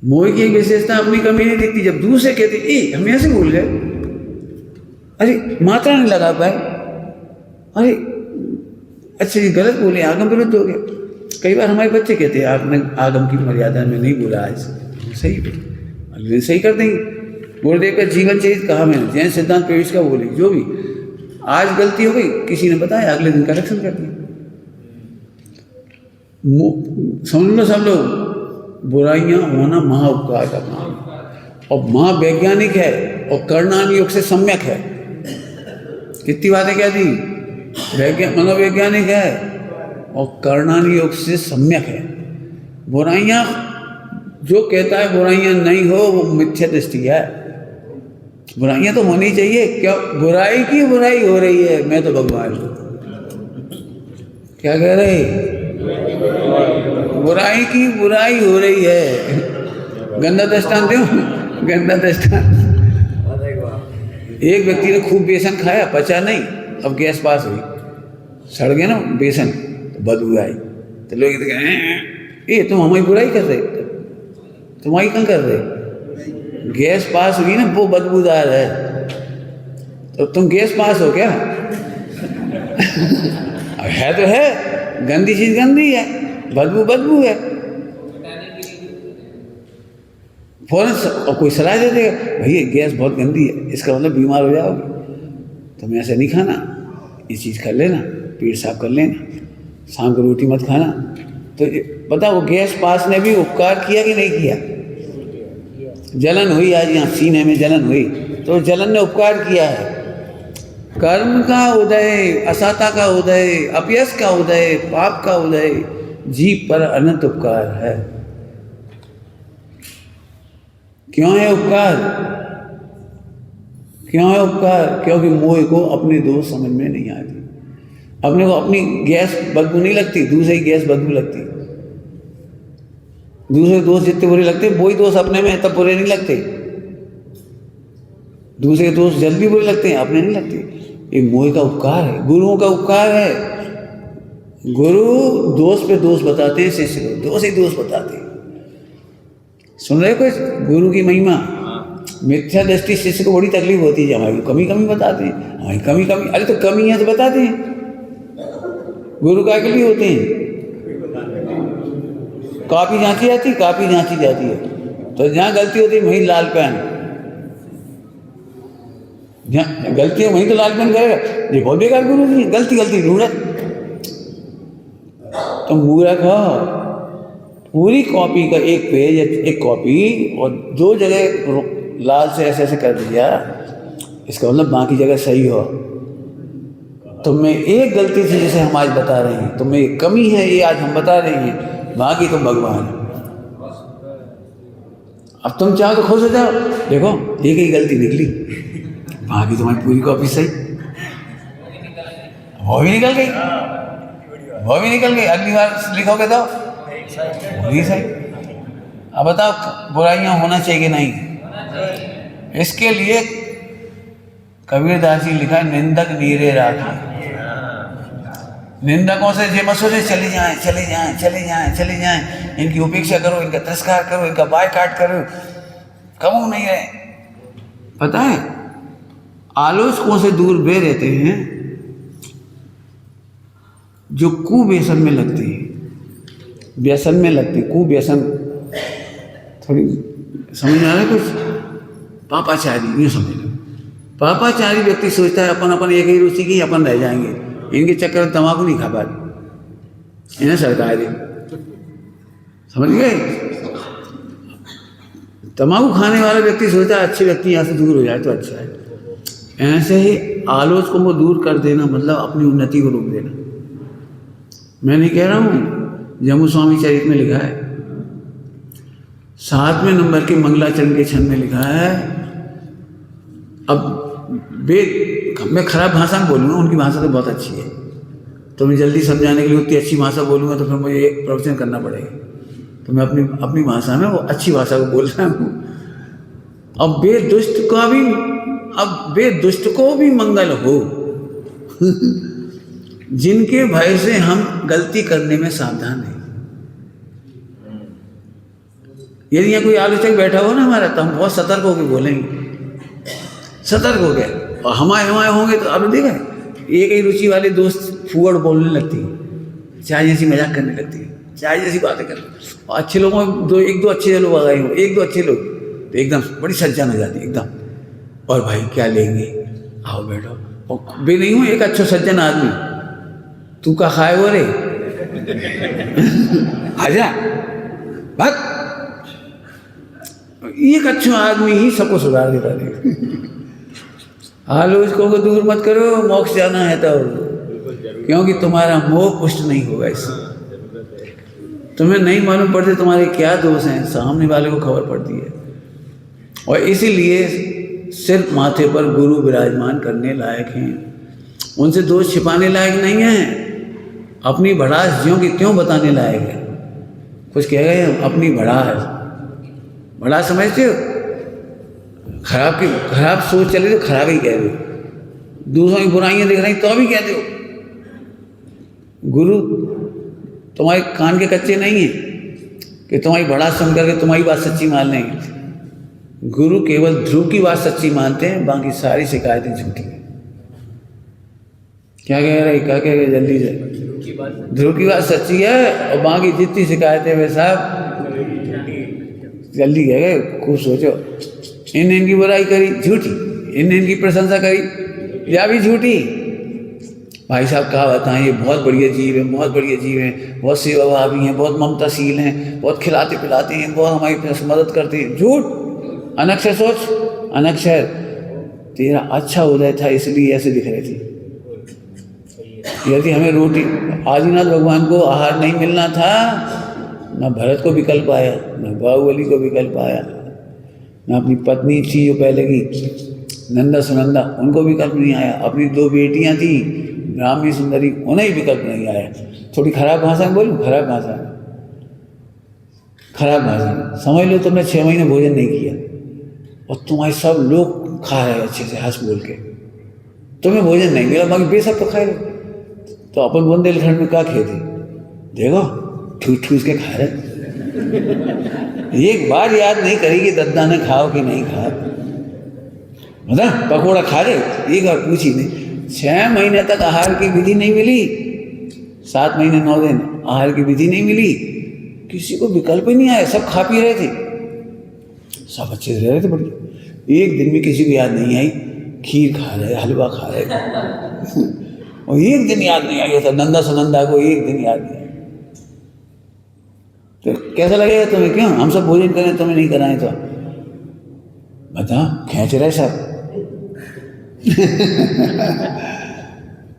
मोह की एक विशेषता अपनी कमी नहीं दिखती। जब दूसरे कहते ए हम ऐसे बोल गए, अरे मात्रा नहीं लगा पाए, अरे अच्छा ये गलत बोले, आगम विरुद्ध हो गया। कई बार हमारे बच्चे कहते हैं आपने आगम की मर्यादा में नहीं बोला आज, सही बोले, सही कर देंगे। गुरुदेव का जीवन चरित्र कहा मैंने, जैन सिद्धांत प्रवेश का बोले, जो भी आज गलती हो गई किसी ने बताया, अगले दिन करेक्शन कर दिया। समझ लो सब लोग, बुराइयां होना महा उपकार का काम है और महावैज्ञानिक है और कर्णान योग से सम्यक है। कितनी बातें क्या थी? मनोवैज्ञानिक है और कर्णान योग से सम्यक है। बुराइयां जो कहता है बुराइयां नहीं हो वो मिथ्या दृष्टि है। बुराइयां तो होनी चाहिए। क्या बुराई की बुराई हो रही है, मैं तो भगवान हूं। क्या कह रहे? बुराई की बुराई हो रही है। गंदा दृष्टांत दो, गंदा दृष्टांत। एक व्यक्ति ने खूब बेसन खाया, पचा नहीं, अब गैस पास हुई, सड़ गया ना बेसन, तो बदबू आई। तो लोग ये तुम हमारी बुराई कर रहे, तुम्हारी कहाँ कर रहे? गैस पास हुई ना, वो बदबूदार है, तो तुम गैस पास हो क्या? है तो है, गंदी चीज गंदी है, बदबू बदबू है। फौरन और कोई सलाह दे देगा, भैया गैस बहुत गंदी है, इसका मतलब बीमार हो जाओगे, तुम्हें ऐसा नहीं खाना, ये चीज़ कर लेना, पेट साफ कर लेना, शाम को रोटी मत खाना। तो बताओ गैस पास ने भी उपकार किया कि नहीं किया? जलन हुई, आज यहाँ सीने में जलन हुई, तो जलन ने उपकार किया है। कर्म का उदय, असता का उदय, अपयश का उदय, पाप का उदय, जीव पर अनंत उपकार है। क्यों है उपकार? क्यों है उपकार? क्योंकि मोह को अपने दोष समझ में नहीं आती। अपने को अपनी गैस बदबू नहीं लगती, दूसरे की गैस बदबू लगती। दूसरे दोस्त जितने बुरे लगते वही दोस्त अपने में तब बुरे नहीं लगते। दूसरे दोस्त जल्दी बुरे लगते हैं, अपने नहीं लगते। ये मोह का उपकार है, गुरुओं का उपकार है। गुरु दोस्त पे दोस्त बताते हैं, शिष्य को दोष ही दोष बताते हैं। सुन रहे कुछ? गुरु की महिमा। मिथ्या दृष्टि शिष्य को बड़ी तकलीफ होती है, हमारी कमी कमी बताते हैं, हमारी कमी कमी, अरे तो कमी है तो बताते हैं। गुरु का के लिए होते हैं। कॉपी जांची जाती, कॉपी जांची जाती है, तो जहाँ गलती होती है वहीं लाल पेन, जहाँ गलती है वहीं तो लाल पेन करेगा। ये बहुत बेकार गुरु जी, गलती गलती ढूंढत। तो मूर्ख हो, पूरी कॉपी का एक पेज, एक कॉपी और दो जगह लाल से ऐसे ऐसे कर दिया, इसका मतलब बाकी जगह सही हो। तुम में एक गलती थी जिसे हम आज बता रहे हैं, तुम में एक कमी है ये आज हम बता रहे हैं, बाकी तुम भगवान हो। अब तुम चाहो तो खुश हो जाओ, देखो एक ही गलती निकली, बाकी तुम्हारी पूरी कॉपी सही। वो भी निकल गई, वो भी निकल गई। अगली बार लिखोगे तो वही सही। अब बताओ बुराइयां होना चाहिए कि नहीं? इसके लिए कबीरदास जी लिखा है, निंदक नीरे राखी। निंदकों से जे मसूरे चले जाएं, चले जाएं, चले जाएं, चले जाएं, इनकी उपेक्षा करो, इनका तिरस्कार करो, इनका बायकाट करो, कम नहीं रहे। पता है आलोचकों से दूर वे रहते हैं जो कुव्यसन में लगते हैं, व्यसन में लगते हैं, कुव्यसन। थोड़ी समझ में आ रहा है कुछ? पापाचारी यूँ समझ लो। पापाचारी व्यक्ति सोचता है अपन अपन एक ही रुचि की, अपन रह जाएंगे, इनके चक्कर में तम्बाकू नहीं खा पाती, इन्हें सरकार है। समझ गए? तम्बाकू खाने वाला व्यक्ति सोचता है अच्छे व्यक्ति यहाँ से दूर हो जाए तो अच्छा है। ऐसे ही आलोचकों को दूर कर देना मतलब अपनी उन्नति को रोक देना। मैं नहीं कह रहा हूँ, जम्मू स्वामी चरित में लिखा है, 7वें नंबर के मंगलाचरण के छंद में लिखा है। अब मैं खराब भाषा में बोलूँगा, उनकी भाषा तो बहुत अच्छी है, तो मैं जल्दी समझाने के लिए उतनी अच्छी भाषा बोलूँगा तो फिर मुझे एक प्रवचन करना पड़ेगा, तो मैं अपनी भाषा में वो अच्छी भाषा को बोल रहा हूँ। अब वे दुष्ट को भी मंगल हो जिनके भय से हम गलती करने में सावधान हैं। यदि यहाँ कोई आलोचक बैठा हो ना हमारा, तो हम बहुत सतर्क होकर बोलेंगे, सतर्क हो गए। और हमारे होंगे तो आपने देखा है एक ही रुचि वाले दोस्त फूहड़ बोलने लगती है, चाय जैसी मजाक करने लगती है, चाय जैसी बातें करते। और अच्छे लोगों में एक दो अच्छे लोग आ गए हो, एक दो अच्छे लोग तो एकदम बड़ी सज्जन हो जाती है एकदम। और भाई क्या लेंगे, आओ बैठो। और बे नहीं हूँ एक अच्छा सज्जन आदमी, तू का खाए हो रे आजा भाग। एक अच्छा आदमी ही सबको सुधार देता है। आलोचकों को दूर मत करो, मोक्ष जाना है तो, क्योंकि तुम्हारा मोह पुष्ट नहीं होगा इससे। तुम्हें नहीं मालूम पड़ते तुम्हारे क्या दोष हैं, सामने वाले को खबर पड़ती है। और इसीलिए सिर्फ माथे पर गुरु विराजमान करने लायक हैं, उनसे दोष छिपाने लायक नहीं है। अपनी भड़ास ज्यों की त्यों बताने लायक है। कुछ कह गए अपनी भड़ास, भड़ास समझते हो? खराब सोच चले तो खराब ही कह रहे हो, दूसरों की बुराइयां देख रही तो भी कहते हो। गुरु तुम्हारे कान के कच्चे नहीं है कि तुम्हारी भड़ास सुन करके तुम्हारी बात सच्ची मान लेंगे। गुरु केवल ध्रुव की बात सच्ची मानते हैं, बाकी सारी शिकायतें झूठी हैं। क्या कह रहे जल्दी से? ध्रुव की बात सच्ची है और बाकी जितनी शिकायतें वे साहब जल्दी कह गए। खूब सोचो, इनकी बुराई करी झूठी, इनकी प्रशंसा करी या भी झूठी। भाई साहब क्या बताएं, ये बहुत बढ़िया जीव है, बहुत बढ़िया जीव है, बहुत सेवाभावी हैं, बहुत ममताशील हैं, बहुत खिलाते पिलाते हैं, बहुत हमारी मदद करते हैं। झूठ। अनक्षर सोच, अनक्षर तेरा अच्छा उदय था इसलिए ऐसे दिख रहे थे। यदि हमें रोटी, आदिनाथ भगवान को आहार नहीं मिलना था, न भरत को विकल्प आया, न बाहुबली को विकल्प आया, न अपनी पत्नी थी जो पहले की नंदा सुनंदा, उनको विकल्प नहीं आया। अपनी 2 बेटियां थी ब्राह्मी सुंदरी, उन्हें ही विकल्प नहीं आया। थोड़ी खराब भाषा में बोलूँ, खराब भाषा में समझ लो, तुमने 6 महीने भोजन नहीं किया और तुम्हारे सब लोग खा रहे अच्छे से हंस बोल के, तुम्हें भोजन नहीं मिला, बाकी बेसब तो खा रहे। तो अपन बुंदेलखंड में क्या खेती, देखो ठूस ठूस के खा रहे। एक बार याद नहीं करेगी दद्दा ने खाओ कि नहीं खाओ, मतलब पकौड़ा खा रहे, एक बार पूछी नहीं। 6 महीने तक आहार की विधि नहीं मिली, 7 महीने 9 दिन आहार की विधि नहीं मिली, किसी को विकल्प ही नहीं आया, सब खा पी रहे थे, सब अच्छे से रह रहे थे बढ़िया। एक दिन भी किसी को याद नहीं आई खीर खा रहे, हलवा खा रहे और एक दिन याद नहीं आया था नंदा सुनंदा को, एक दिन याद नहीं आया। तो कैसा लगेगा तुम्हें? क्यों हम सब भोजन करें तुम्हें नहीं कराएं तो बता, खींच रहे सब।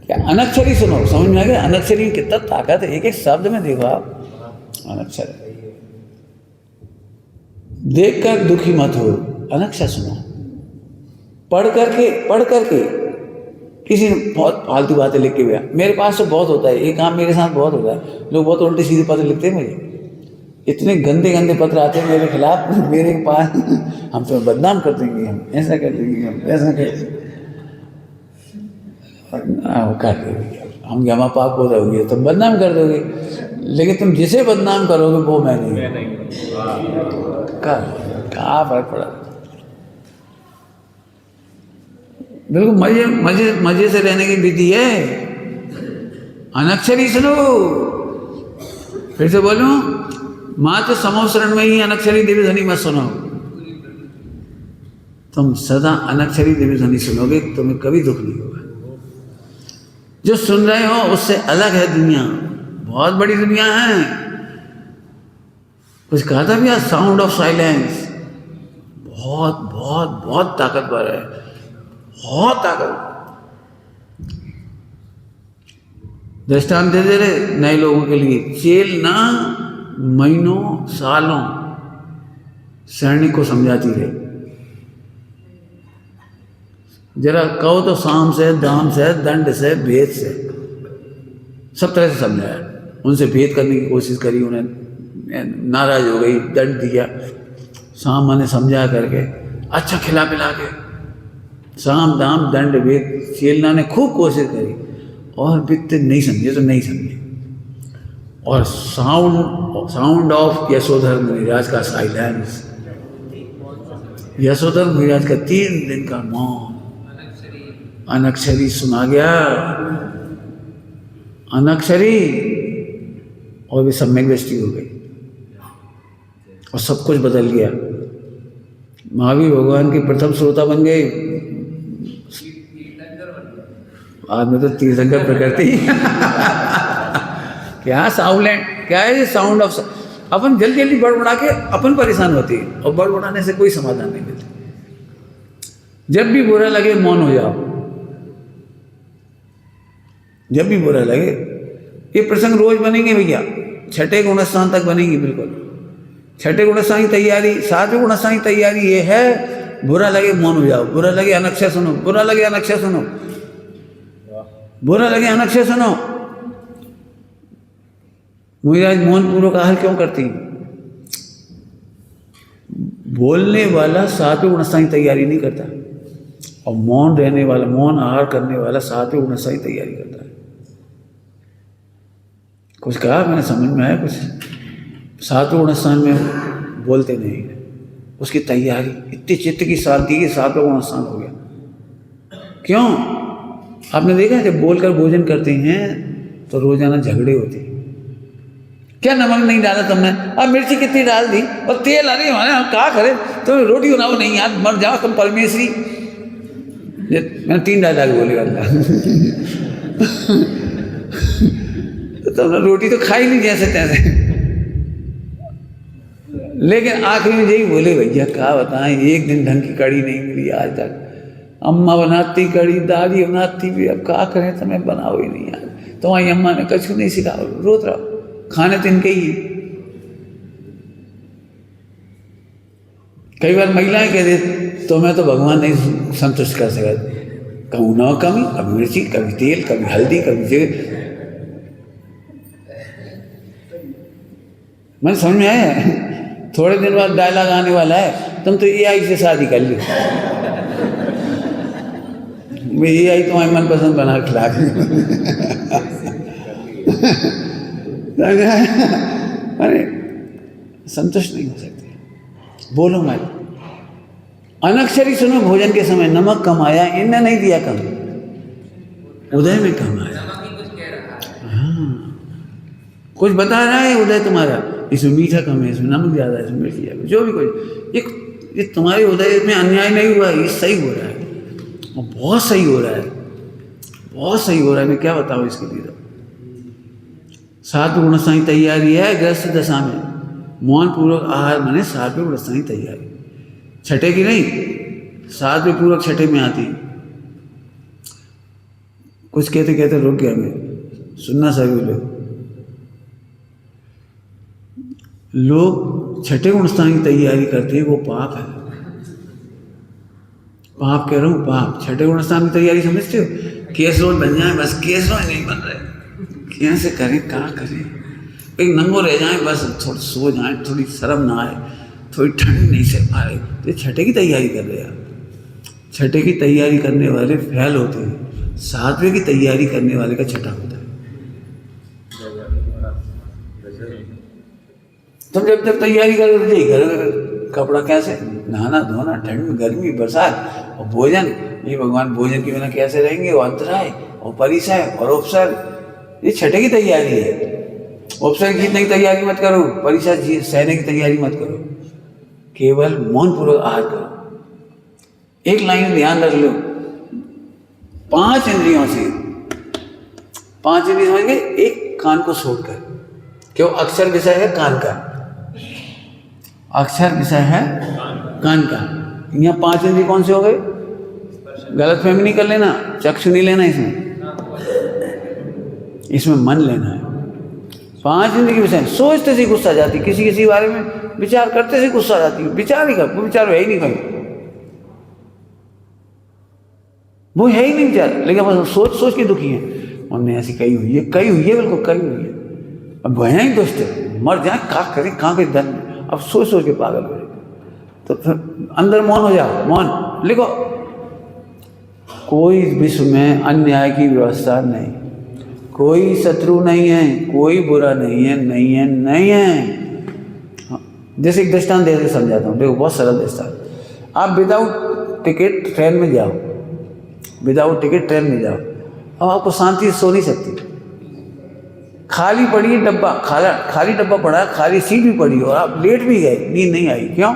क्या अनक्षरी सुनो, समझ में आ गया? अनक्षरी कितना ताकत है, एक एक शब्द में देखो आप। अनक्षर देख कर दुखी मत हो, अनक्षर सुनो, पढ़ करके किसी ने बहुत फालतू बातें लिख के गया, मेरे पास तो बहुत होता है ये काम, मेरे साथ बहुत होता है। लोग बहुत उल्टे सीधे पत्र लिखते हैं मुझे, इतने गंदे गंदे पत्र आते हैं मेरे खिलाफ, मेरे पास हम तो बदनाम कर देंगे, हम ऐसा कर देंगे, हम ऐसा कर देंगे, कर देंगे, हम जमा पाप हो जाओगे तुम बदनाम कर दोगे, लेकिन तुम जिसे बदनाम करोगे वो मैं नहीं। क्या फर्क पड़ा। बिल्कुल मजे मजे मजे से रहने की विधि है। अनक्षरी सुनो, फिर से बोलूं, मात्र समोसरण में ही अनक्षरी दिव्य ध्वनि मत सुनो। तुम सदा अनक्षरी दिव्य ध्वनि सुनोगे, तुम्हें कभी दुख नहीं होगा। जो सुन रहे हो उससे अलग है दुनिया, बहुत बड़ी दुनिया है। कुछ कहा था भैया, साउंड ऑफ साइलेंस बहुत बहुत बहुत ताकतवर है, बहुत ताकतवर। दृष्टांत दे रहे नए लोगों के लिए, चेल ना महीनों सालों सैनिक को समझाती रही। जरा कहो तो साम से, दाम से, दंड से, भेद से, सब तरह से समझाया। उनसे भेद करने की कोशिश करी, उन्हें नाराज हो गई, दंड दिया। साम मैंने समझा करके, अच्छा खिला पिला के, साम दाम दंड भेद चेलना ने खूब कोशिश करी, और बिकते नहीं समझे तो नहीं समझे। और साउंड ऑफ यशोधर मुनिराज का साइलेंस, यशोधर मुनिराज का 3 दिन का मौन, अनक्षरी सुना गया, अनक्षरी, और वे सम्यक दृष्टि हो गई और सब कुछ बदल गया। महावीर भगवान के प्रथम श्रोता बन गए। आज में तो तीर्थंकर प्रकृति क्या साउलेंट, क्या है ये साउंड ऑफ। अपन जल्दी जल्दी बड़बड़ा के अपन परेशान होती है, और बड़बड़ाने से कोई समाधान नहीं मिलता। जब भी बुरा लगे मौन हो जाओ, जब भी बुरा लगे। ये प्रसंग रोज बनेंगे भैया, छठे गुणस्थान तक बनेंगी बिल्कुल। छठे गुणस्थान की तैयारी, 7वें गुणस्थान की तैयारी ये है, बुरा लगे मौन हो जाओ, बुरा लगे अनक्षर सुनो, बुरा लगे अनक्षर सुनो, बुरा लगे अनक्षर सुनो। मुनिराज मौन पूर्वक आहार क्यों करती? बोलने वाला 7वें गुणस्थान की तैयारी नहीं करता, और मौन रहने वाला, मौन आहार करने वाला 7वें गुणस्थान की तैयारी करता है। कुछ कहा मैंने, समझ में आया कुछ? 7वें गुणस्थान में बोलते नहीं है, उसकी तैयारी इतनी चित्त की शांति की 7वां गुणस्थान हो गया। क्यों? आपने देखा है जब बोलकर भोजन करते हैं तो रोजाना झगड़े होते हैं। क्या नमक नहीं डाला तुमने, अब मिर्ची कितनी डाल दी, और तेल, अरे हम क्या करें, तुम रोटी बनाओ, नहीं यार मर जाओ तुम परमेश्वरी। मैंने 3 डायलॉग बोले अल्लाह तुमने रोटी तो खाई नहीं जैसे तैसे। लेकिन आखिरी में यही बोले, भैया क्या बताएं, एक दिन ढंग की कड़ी नहीं मिली आज तक। अम्मा बनाती कड़ी, दादी बनाती भी, अब क्या करें, तुम्हें बनाओ ही नहीं यार, तुम्हारी अम्मा ने कुछ नहीं सिखाओ, रोत रहो, खाने तो इनके ही। कई बार महिलाएं कह दे, तुम्हें तो भगवान नहीं संतुष्ट कर सका, कहूँ ना कमी, कभी मिर्ची, कभी तेल, कभी हल्दी, कभी मैंने समझ में आया। थोड़े दिन बाद डायलॉग आने वाला है, तुम तो AI से शादी कर ली, मैं AI तुम्हारी मनपसंद बना खिला अरे संतुष्ट नहीं हो सकते। बोलो मत, अनक्षरी सुनो भोजन के समय, नमक कम आया, इनने नहीं दिया कम, उदय में कम आया। हाँ, कुछ बता रहा है उदय तुम्हारा, इसमें मीठा कम है, इसमें नमक ज़्यादा है, इसमें मिर्ची ज़्यादा, जो भी कुछ, ये तुम्हारे उदय में अन्याय नहीं हुआ, ये सही हो रहा है, और बहुत सही हो रहा है, बहुत सही हो रहा है। मैं क्या बताऊँ इसके लिए। 7वें गुणस्थान की तैयारी है ग्रस्त दशा में, मौन पूर्वक आहार माने 7वें गुणस्थान की तैयारी, छठे की नहीं, 7वें पूर्वक छठे में आती। कुछ कहते कहते रुक गया मैं, सुनना सभी लोग छठे गुणस्थान की तैयारी करते हैं, वो पाप है। पाप कह रहा हूँ, पाप। छठे गुणस्थान की तैयारी समझते हो? केसरों बन जाए बस, केसरों ही नहीं बन रहे, कैसे करें, क्या करें, एक नंगो रह जाए बस, थोड़ा सो जाए, थोड़ी शर्म ना आए, थोड़ी ठंड नहीं से पाए। तो छठे की तैयारी कर रहे हैं, छठे की तैयारी करने वाले फेल होते हैं, सातवें की तैयारी करने वाले का छठा होता है। तुम जब तैयारी कर रहे घर कपड़ा कैसे, नहाना धोना, ठंड गर्मी बरसात और भोजन, ये भगवान भोजन के बिना कैसे रहेंगे, वो अंतराय और परिसय और उपसर, ये छठे की तैयारी है। उपसर जीतने की तैयारी मत करो, परिसय सहने की तैयारी मत करो, केवल मौन पूर्वक आहार करो। एक लाइन ध्यान रख लो, 5 इंद्रियों से, 5 इंद्रिय समझ गए, एक कान को छोड़कर, क्यों अक्षर विषय है कान का, अक्षर विषय है कान का। यहाँ 5 इंद्रिय कौन से हो गए, गलत फहमी नहीं कर लेना, चक्षु नहीं लेना इसमें मन लेना है। 5 इंद्रिय के विषय, सोचते से गुस्सा आ जाती, किसी बारे में विचार करते से गुस्सा आ जाती, विचार ही कर, वो विचार है ही नहीं कहीं, वो है ही नहीं विचार, लेकिन बस सोच के दुखी है। उनने ऐसी कही हुई है, बिल्कुल कही हुई है। अब भया ही दुष्ट है, मर जाए कहाँ करें, कहाँ के धन, अब सोच के पागल हो। तो फिर अंदर मौन हो जाओ, मौन लिखो, कोई विश्व में अन्याय की व्यवस्था नहीं, कोई शत्रु नहीं है, कोई बुरा नहीं है, नहीं है, नहीं है। जैसे एक दृष्टांत दे समझाता हूँ, देखो बहुत सरल दृष्टांत। आप विदाउट टिकट ट्रेन में जाओ, विदाउट टिकट ट्रेन में जाओ, अब आपको शांति से सो नहीं सकती, खाली पड़ी है डब्बा, खाली डब्बा पड़ा है, खाली सीट भी पड़ी और आप लेट भी गए, नींद नहीं आई, क्यों?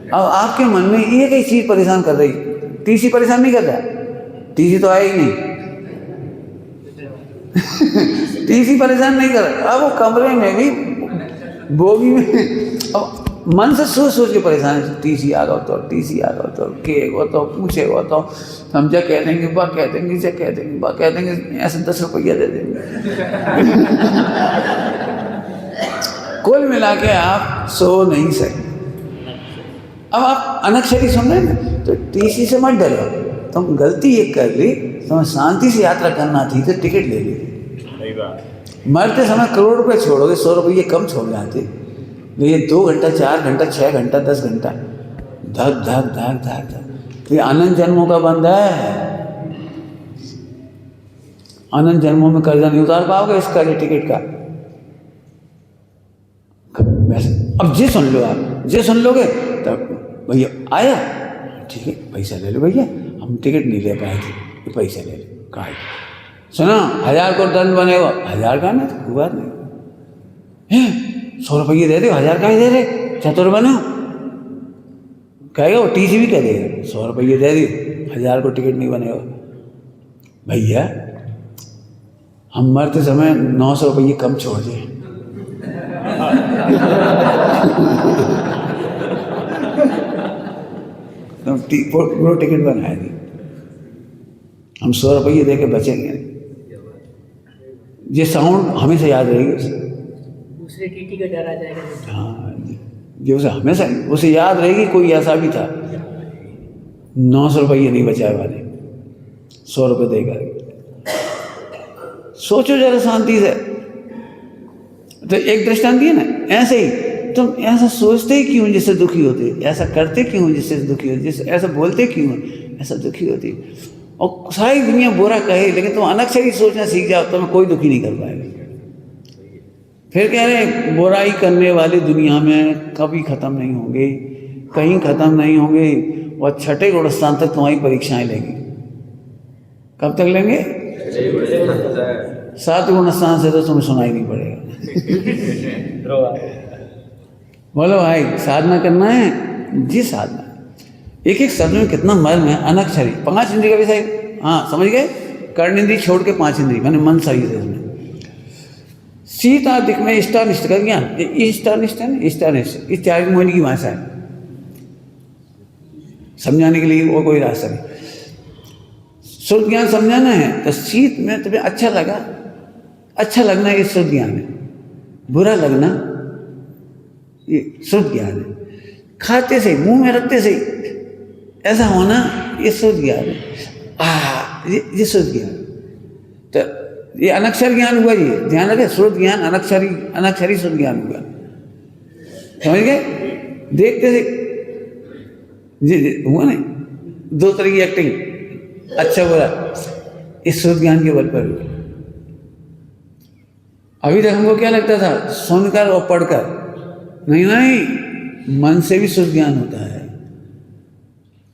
अब आपके मन में एक ही चीज परेशान कर रही, तीसरी परेशान नहीं करता, तीसरी तो आई ही नहीं तीसरी परेशान नहीं कर, अब वो कमरे में भी बोगी में अब मन से सोच के परेशान है, टीसी आ गया तो, टीसी आ गया तो, के गो तो, पूछे गो तो, हम क्या कह देंगे, बा कह देंगे, क्या कह देंगे, बा कह देंगे, ऐसे 10 रुपया दे देंगे कुल मिला के आप सो नहीं सकते। अब आप अनक्षरी सुन रहे हैं तो टीसी से मत डरो, तुम गलती एक कर ली, तुम्हें शांति से यात्रा करना थी तो टिकट ले ली, मरते समय करोड़ रुपए छोड़ोगे, 100 रुपये कम छोड़ जाते, ये 2 घंटा 4 घंटा 6 घंटा 10 घंटा धक धक धक धक धक, तो ये अनंत जन्मों का बंधा है, अनंत जन्मों में कर्जा नहीं उतार पाओगे इसका, ये टिकट का। अब जे सुन लो, आप जे सुन लोगे तब भैया आया, ठीक है पैसा ले लो भैया, हम टिकट नहीं ले पाए थे, तो पैसा ले लो, कहा सुना 1000 को दंड बनेगा, 1000 का ना तो कोई बात नहीं, 100 रुपये दे दे, 1000 का ही दे दे, चतुर बनो, कहेगा वो टीसी भी कह देगा 100 रुपये दे दे, 1000 को टिकट नहीं बनेगा। भैया हम मरते समय 900 रुपये कम छोड़ दें पूरा टिकट बनाए थे, हम 100 रुपये दे के बचेंगे, ये साउंड हमेशा याद रहेगी उसे, दूसरे टीटी का डर आ जाएगा। हाँ जो उसे हमेशा उसे याद रहेगी, कोई ऐसा भी था 900 रुपये नहीं बचाए वाले, 100 रुपये देकर, सोचो जरा शांति से। तो एक दृष्टांत दिए ना, ऐसे ही तुम ऐसा सोचते ही क्यों जिससे दुखी होते, ऐसा करते क्यों जिससे दुखी होते, जिससे ऐसा बोलते क्यों ऐसा दुखी होती, और सारी दुनिया बुरा कहे लेकिन तुम अनक्षरी सोचना सीख जाओ तो कोई दुखी नहीं कर पाएगा। फिर कह रहे बुराई करने वाले दुनिया में कभी ख़त्म नहीं होंगे, कहीं ख़त्म नहीं होंगे, और 6ठे गुणस्थान तक तुम्हारी परीक्षाएं लेंगे। कब तक लेंगे? 7 गुणस्थान से तो तुम्हें सुनाई नहीं पड़ेगा बोलो भाई साधना करना है जी, साधना, एक एक शब्द में कितना मर्म है, अनक्षरी। 5 इंद्रिय का विषय, हाँ समझ गए, कर्ण इंद्रिय छोड़ के 5 इंद्रिय मैंने मन शरीर से इसमें सीता दिख में इष्टानिष्ट का ज्ञान, इष्टानिष्ट है ना, इष्टानिष्ट इस 4 मोहिनी की भाषा है, समझाने के लिए वो कोई रास्ता नहीं। शुद्ध ज्ञान समझाना है तो शीत में तुम्हें अच्छा लगा, अच्छा लगना ये शुद्ध ज्ञान है, बुरा लगना ये शुद्ध ज्ञान है, खाते से मुंह में रखते से ऐसा होना ये शुद्ध ज्ञान है। ये शुद्ध ज्ञान। तो ये अनक्षर ज्ञान हुआ, ये ध्यान रखें, श्रुत ज्ञान अनक्षरी शुद्ध ज्ञान हुआ। समझ गए? देखते थे जी हुआ नहीं, दो तरह की एक्टिंग, अच्छा बुरा, इस शुद्ध ज्ञान के बल पर हुआ। अभी तक हमको क्या लगता था, सुनकर और पढ़कर, नहीं, मन से भी शुद्ध ज्ञान होता है,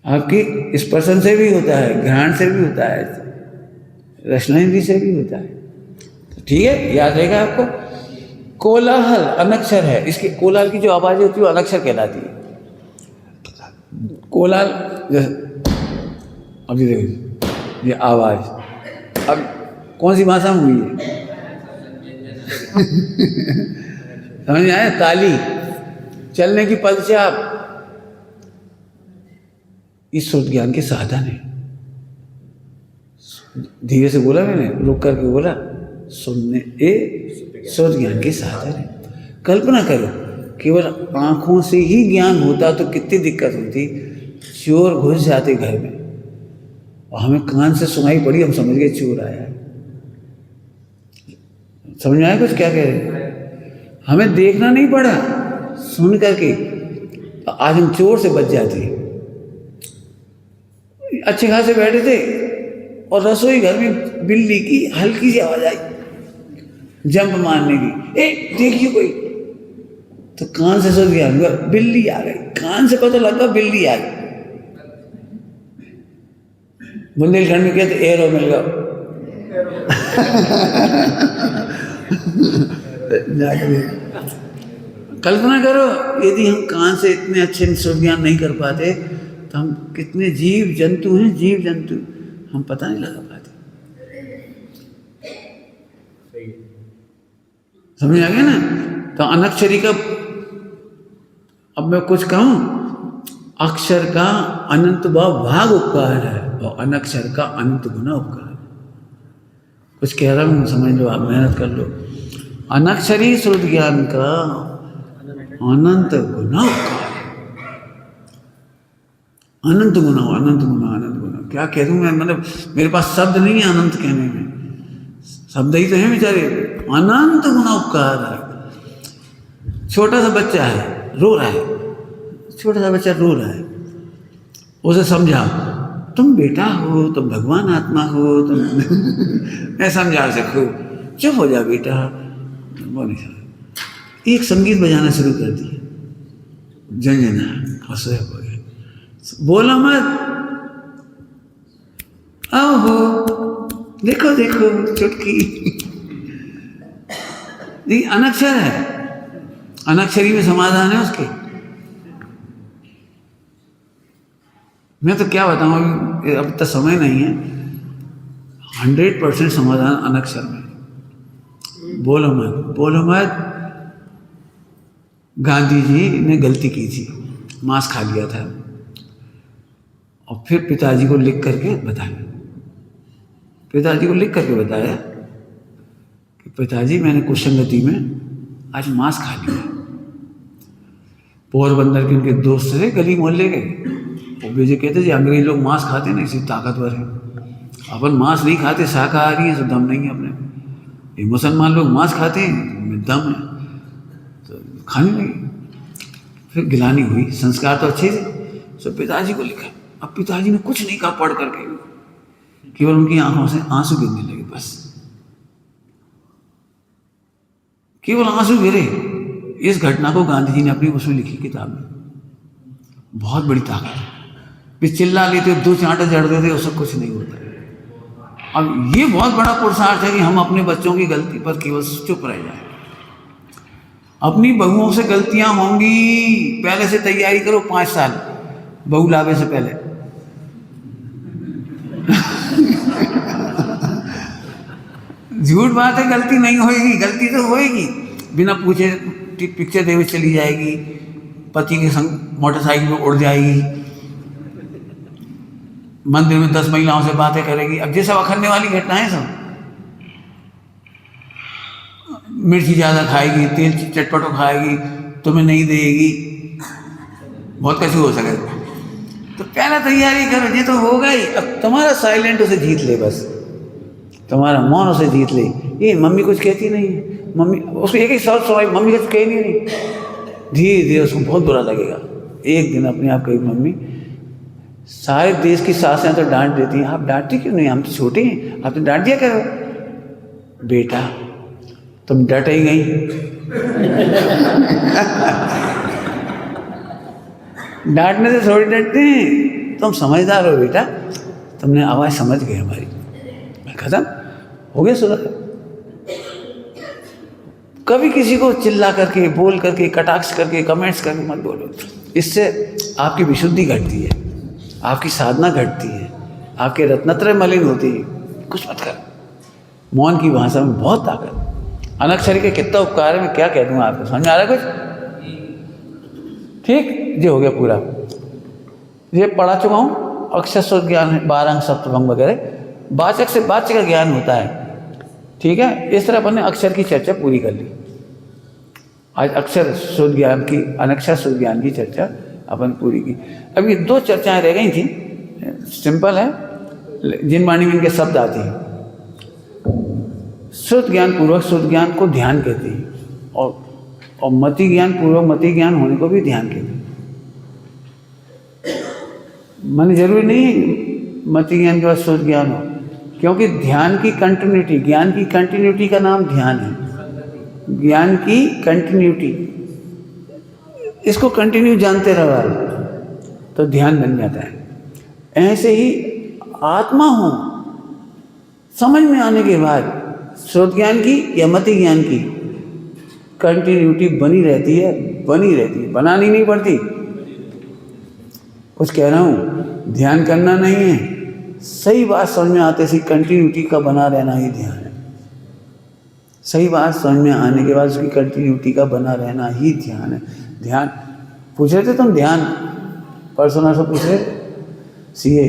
आपकी स्पर्शन से भी होता है, घ्राण से भी होता है, रसनेन्द्रिय से भी होता है। तो ठीक है, याद रहेगा आपको। कोलाहल अनक्षर है, इसकी कोलाहल की जो आवाज़ होती है वो अनक्षर कहलाती है। कोलाहल अब ये देखो, ये आवाज़ अब कौन सी भाषा में हुई है? समझ में आया? ताली, चलने की पदचाप, इस शुद्ध ज्ञान के साधन है। धीरे से बोला मैंने, रुक करके बोला, सुनने ए शुद्ध ज्ञान के साधन है। कल्पना करो, केवल आंखों से ही ज्ञान होता तो कितनी दिक्कत होती, चोर घुस जाते घर में और हमें कान से सुनाई पड़ी, हम समझ गए चोर आया है। समझ में आया कुछ क्या कह रहे? हमें देखना नहीं पड़ा, सुन करके आज हम चोर से बच जाते। अच्छे खासे बैठे थे और रसोई घर में बिल्ली की हल्की सी आवाज आई, जंप मारने की, देखिए कोई, तो कान से सुन गया, बिल्ली आ गई, कान से पता लगा बिल्ली आ गई। बुंदेलखंड में कहते एरो मिल गया। कल्पना करो, यदि हम कान से इतने अच्छे शुद्ध ज्ञान नहीं कर पाते तो हम कितने जीव जंतु हैं, जीव जंतु हम पता नहीं लगा पाते। समझ आ गया ना? तो अनक्षरी का, अब मैं कुछ कहूं, अक्षर का अनंत भाग उपकार है और अनक्षर का अनंत गुना उपकार है। कुछ कह रहा हूं, समझ लो, आप मेहनत कर लो। अनक्षरी शुद्ध ज्ञान का अनंत गुना उपकार है। अनंत गुना, अनंत गुना, अनंत गुना, क्या कह दूं मैं, मतलब मेरे पास शब्द नहीं है अनंत कहने में, शब्द ही तो है बेचारे। अनंत गुना उपकार है। छोटा सा बच्चा है, रो रहा है, छोटा सा बच्चा रो रहा है, उसे समझा, तुम बेटा हो, तुम भगवान आत्मा हो, तुम मैं समझा सकूं, चुप हो जा बेटा, वो नहीं समझ। एक संगीत बजाना शुरू कर दिया, झंझना, हंसने हो गए, बोला मत, आओ देखो देखो चुटकी। नहीं, अनक्षर है, अनक्षरी में समाधान है उसके। मैं तो क्या बताऊं, अब तक समय नहीं है। 100% समाधान अनक्षर में। बोलो मत, बोलो मत। गांधी जी ने गलती की थी, मांस खा लिया था और फिर पिताजी को लिख करके बताया, पिताजी को लिख करके बताया कि पिताजी मैंने कुसंगति में आज मांस खा लिया। पोरबंदर के उनके दोस्त थे, गली मोहल्ले के, वो मुझे कहते जी अंग्रेज लोग मांस खाते नहीं, इसी ताकतवर है, अपन मांस नहीं खाते, शाकाहारी है, तो दम नहीं है अपने। ये मुसलमान लोग मांस खाते हैं, दम है, तो खाने लगे। फिर गिलानी हुई, संस्कार तो अच्छे थे, तो पिताजी को लिखा। अब पिताजी ने कुछ नहीं कहा पढ़ करके, केवल उनकी आंखों से आंसू गिरने लगे, बस केवल आंसू गिरे। इस घटना को गांधी जी ने अपनी उसमें लिखी किताब में। बहुत बड़ी ताकत है। वे चिल्ला लेते, दो चांटे जड़ देते, उससे कुछ नहीं होता। अब ये बहुत बड़ा पुरुषार्थ है कि हम अपने बच्चों की गलती पर केवल चुप रह जाए। अपनी बहुओं से गलतियां होंगी, पहले से तैयारी करो, 5 साल बहू लावे से पहले। झूठ बात है, गलती नहीं होएगी, गलती तो होएगी। बिना पूछे पिक्चर देवे चली जाएगी, पति के संग मोटरसाइकिल पर उड़ जाएगी, मंदिर में 10 महिलाओं से बातें करेगी। अब ये सब अखरने वाली घटनाएं सब। मिर्ची ज़्यादा खाएगी, तेल चटपटो खाएगी, तुम्हें नहीं देगी, बहुत कैसे हो सकेगा। तो पहले तैयारी करो, ये तो हो गई। अब तुम्हारा साइलेंट उसे जीत ले, बस तुम्हारा मौन उसे जीत ले। ये मम्मी कुछ कहती नहीं है, मम्मी उसको एक ही शब्द सुनाई, मम्मी कुछ कही नहीं। धीरे धीरे उसको बहुत बुरा लगेगा। एक दिन अपने आप कही, मम्मी सारे देश की सासें तो डांट देती हैं, आप डांटती क्यों नहीं? हम तो छोटे हैं, आप तो डांट दिया करो। बेटा तुम डट ही गई। डांटने से थोड़ी डरते हैं, तुम समझदार हो बेटा, तुमने आवाज़ समझ गई हमारी, खत्म हो गया सुलह। कभी किसी को चिल्ला करके, बोल करके, कटाक्ष करके, कमेंट्स करके मत बोलो। इससे आपकी विशुद्धि घटती है, आपकी साधना घटती है, आपके रत्नत्रय मलिन होती है। कुछ मत कर। मौन की भाषा में बहुत ताकत। अनक्षरी के कितना उपकार है, मैं क्या कह दूँ आपको, समझ में आ रहा है कुछ? ठीक, ये हो गया पूरा। ये पढ़ा चुका हूँ। अक्षर स्रोत ज्ञान है, 12 अंक सप्तभंग वगैरह। वाचक से वाच्य का ज्ञान होता है, ठीक है। इस तरह अपन ने अक्षर की चर्चा पूरी कर ली। आज अक्षर स्रोत ज्ञान की, अनक्षर स्रोत ज्ञान की चर्चा अपन पूरी की। अब ये 2 चर्चाएं रह गई थी, सिंपल है, जिन वाणी में इनके शब्द आते हैं। श्रुत ज्ञान पूर्वक श्रुत ज्ञान को ध्यान कहते हैं, और मति ज्ञान पूर्वक मति ज्ञान होने को भी ध्यान कहते हैं। माने जरूरी नहीं है मति ज्ञान के बाद श्रुत ज्ञान हो, क्योंकि ध्यान की कंटिन्यूटी, ज्ञान की कंटिन्यूटी का नाम ध्यान है। ज्ञान की कंटिन्यूटी, इसको कंटिन्यू जानते रहो तो ध्यान बन जाता है। ऐसे ही आत्मा हो, समझ में आने के बाद श्रोत ज्ञान की या मति ज्ञान की कंटिन्यूटी बनी रहती है, बनानी नहीं पड़ती। कुछ कह रहा हूँ, ध्यान करना नहीं है, सही बात समझ में आते सी कंटिन्यूटी का बना रहना ही ध्यान है। सही बात समझ में आने के बाद उसकी कंटिन्यूटी का बना रहना ही ध्यान है। ध्यान पूछ रहे थे तुम, ध्यान परसों ना पूछ रहे सीए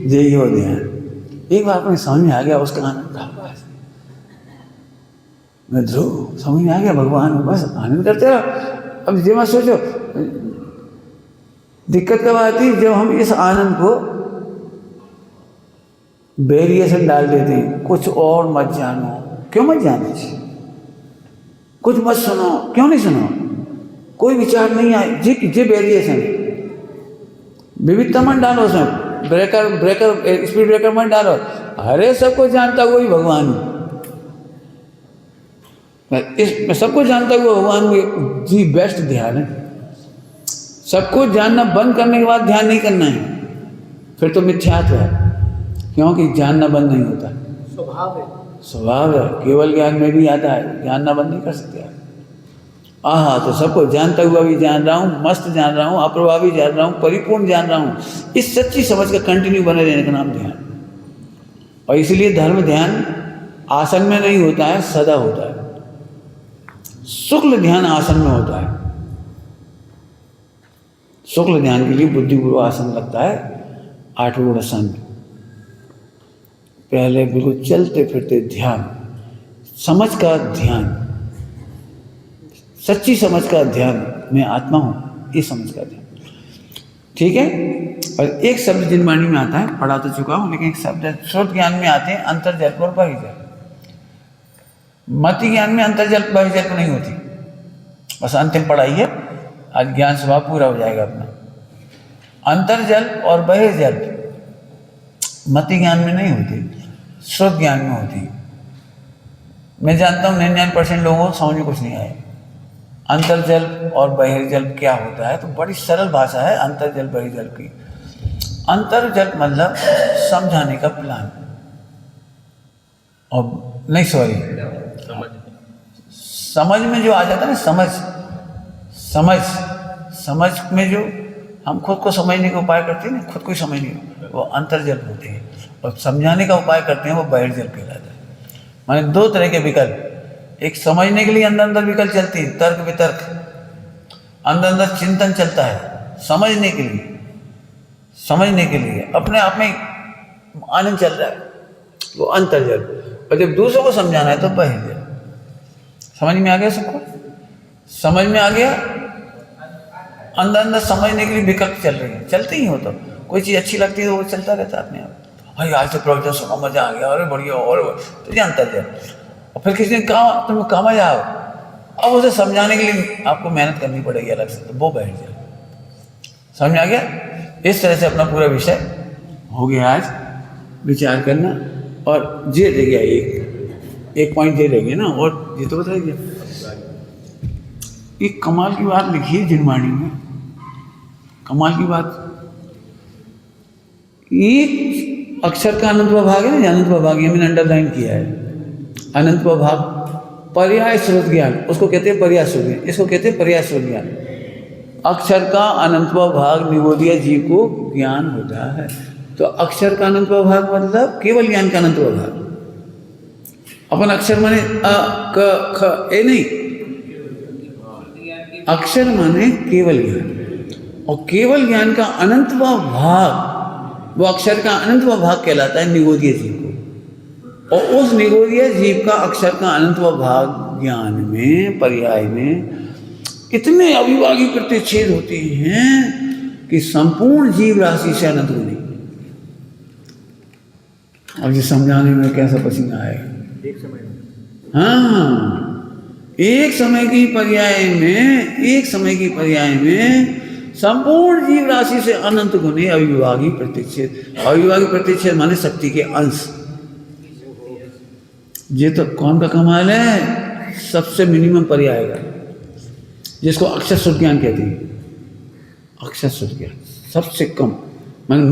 यही हो ध्यान। एक बार अपने समझ में आ गया, उसका आनंद था बस। मैं ध्रुव समझ में आ गया, भगवान बस आनंद करते रहो। अब ये मत सोचो, दिक्कत कब आती है? जब हम इस आनंद को वेरिएशन डाल देते हैं। कुछ और मत जानो, क्यों मत जानो? कुछ मत सुनो, क्यों नहीं सुनो? कोई विचार नहीं आए, जे वेरिएशन, विविधता मत डालो उसमें, ब्रेकर स्पीड ब्रेकर मत डालो। अरे सबको जानता हुआ ही भगवान, मैं सबको जानता हुआ भगवान में जी बेस्ट ध्यान है। सबको जानना बंद करने के बाद ध्यान नहीं करना है, फिर तो मिथ्यात्व है, क्योंकि जानना बंद नहीं होता, स्वभाव है। केवल ज्ञान में भी आता है, जानना बंद नहीं कर सकते आप। तो सबको जानता हुआ भी जान रहा हूँ, मस्त जान रहा हूँ, अप्रभावी जान रहा हूँ, परिपूर्ण जान रहा हूँ। इस सच्ची समझ का कंटिन्यू बने रहने का नाम ध्यान। और इसलिए धर्म ध्यान आसन में नहीं होता है, सदा होता है। शुक्ल ध्यान आसन में होता है। शुक्ल ध्यान के लिए बुद्धिपूर्व आसन लगता है 8वें गुण आसन में। पहले बिल्कुल चलते फिरते ध्यान, समझ का ध्यान, सच्ची समझ का ध्यान, मैं आत्मा हूँ, ये समझ का ध्यान, ठीक है। और एक शब्द जिनवाणी में आता है, पढ़ा तो चुका हूँ, लेकिन एक शब्द श्रोत ज्ञान में आते हैं अंतर्जल्प और बहिर्जल्प। मति ज्ञान में अंतर्जल्प बहिर्जल्प नहीं होती, बस अंतिम पढ़ाई है, आज ज्ञान स्वभाव पूरा हो जाएगा अपना। अंतर्जल्प और बहिर्जल्प मति ज्ञान में नहीं होती, श्रोत ज्ञान में होती है। मैं जानता हूँ 99% लोगों को समझ में कुछ नहीं आया अंतर्जल्प और बहिर्जल्प क्या होता है। तो बड़ी सरल भाषा है अंतर्जल्प बहिर्जल्प की। अंतर्जल्प मतलब समझाने का प्लान, और नहीं सॉरी, समझ में जो आ जाता है ना, समझ में जो हम खुद को समझने का उपाय करते हैं ना, खुद को ही समझने, वो अंतर्जल्प होते हैं। और समझाने का उपाय करते हैं, वो बहिर्जल्प कहलाता है। माने 2 तरह के विकल्प, एक समझने के लिए अंदर विकल्प चलती है, तर्क वितर्क, अंदर चिंतन चलता है। समझने के लिए अपने आप में आनंद चल रहा है, वो अंतर्जल्प। और जब दूसरों को समझाना है तो बहिर्जल्प। समझ में आ गया सबको? समझ में आ गया? अंदर अंदर समझने के लिए विकल्प चल रही है, चलते ही हो। तो कोई चीज़ अच्छी लगती है तो वो चलता रहता है अपने आप। भाई आज तो प्रवचन सुना, मजा आ गया, अरे बढ़िया, और तो जानता है। और फिर किसी ने कहा तुम कहाँ मजा आओ, अब उसे समझाने के लिए आपको मेहनत करनी पड़ेगी अलग से, तो वो बैठ जाए। समझ आ गया? इस तरह से अपना पूरा विषय हो गया आज, विचार करना। और जे रह गया एक पॉइंट ये रह गया ना, और ये तो बता दिया। एक कमाल की बात लिखी है जिनवाणी में, कमाल की बात। एक अक्षर का अनंत विभाग है ना, अनंत विभाग ये मैंने अंडरलाइन किया है। अनंत विभाग पर्याय स्रोत ज्ञान, उसको कहते हैं पर्याय स्रोत ज्ञान, इसको कहते हैं पर्याय स्रोत ज्ञान। अक्षर का अनंत भाग निगोदिया जीव को ज्ञान होता है। तो अक्षर का अनंत भाग मतलब केवल ज्ञान का अनंत भाग। अपन अक्षर माने अ क ख ए नहीं, अक्षर माने केवल ज्ञान, और केवल ज्ञान का अनंत भाग वो अक्षर का अनंत भाग कहलाता है निगोदिया जीव को। और उस निगोदिया जीव का अक्षर का अनंत भाग ज्ञान में, पर्याय में इतने अविभागी प्रतिच्छेद होते हैं कि संपूर्ण जीव राशि से अनंत गुनी। अब ये समझाने में कैसा पसीना आएगा। एक समय में, हाँ, एक समय की पर्याय में, एक समय की पर्याय में संपूर्ण जीव राशि से अनंत गुनी अविभागी प्रतिच्छेद। अविभागी प्रतिच्छेद माने शक्ति के अंश। ये तो कौन का कमाल है, सबसे मिनिमम पर्याय का, जिसको अक्षर शुद्ध ज्ञान कहते हैं। अक्षर शुद्ध ज्ञान सबसे कम माने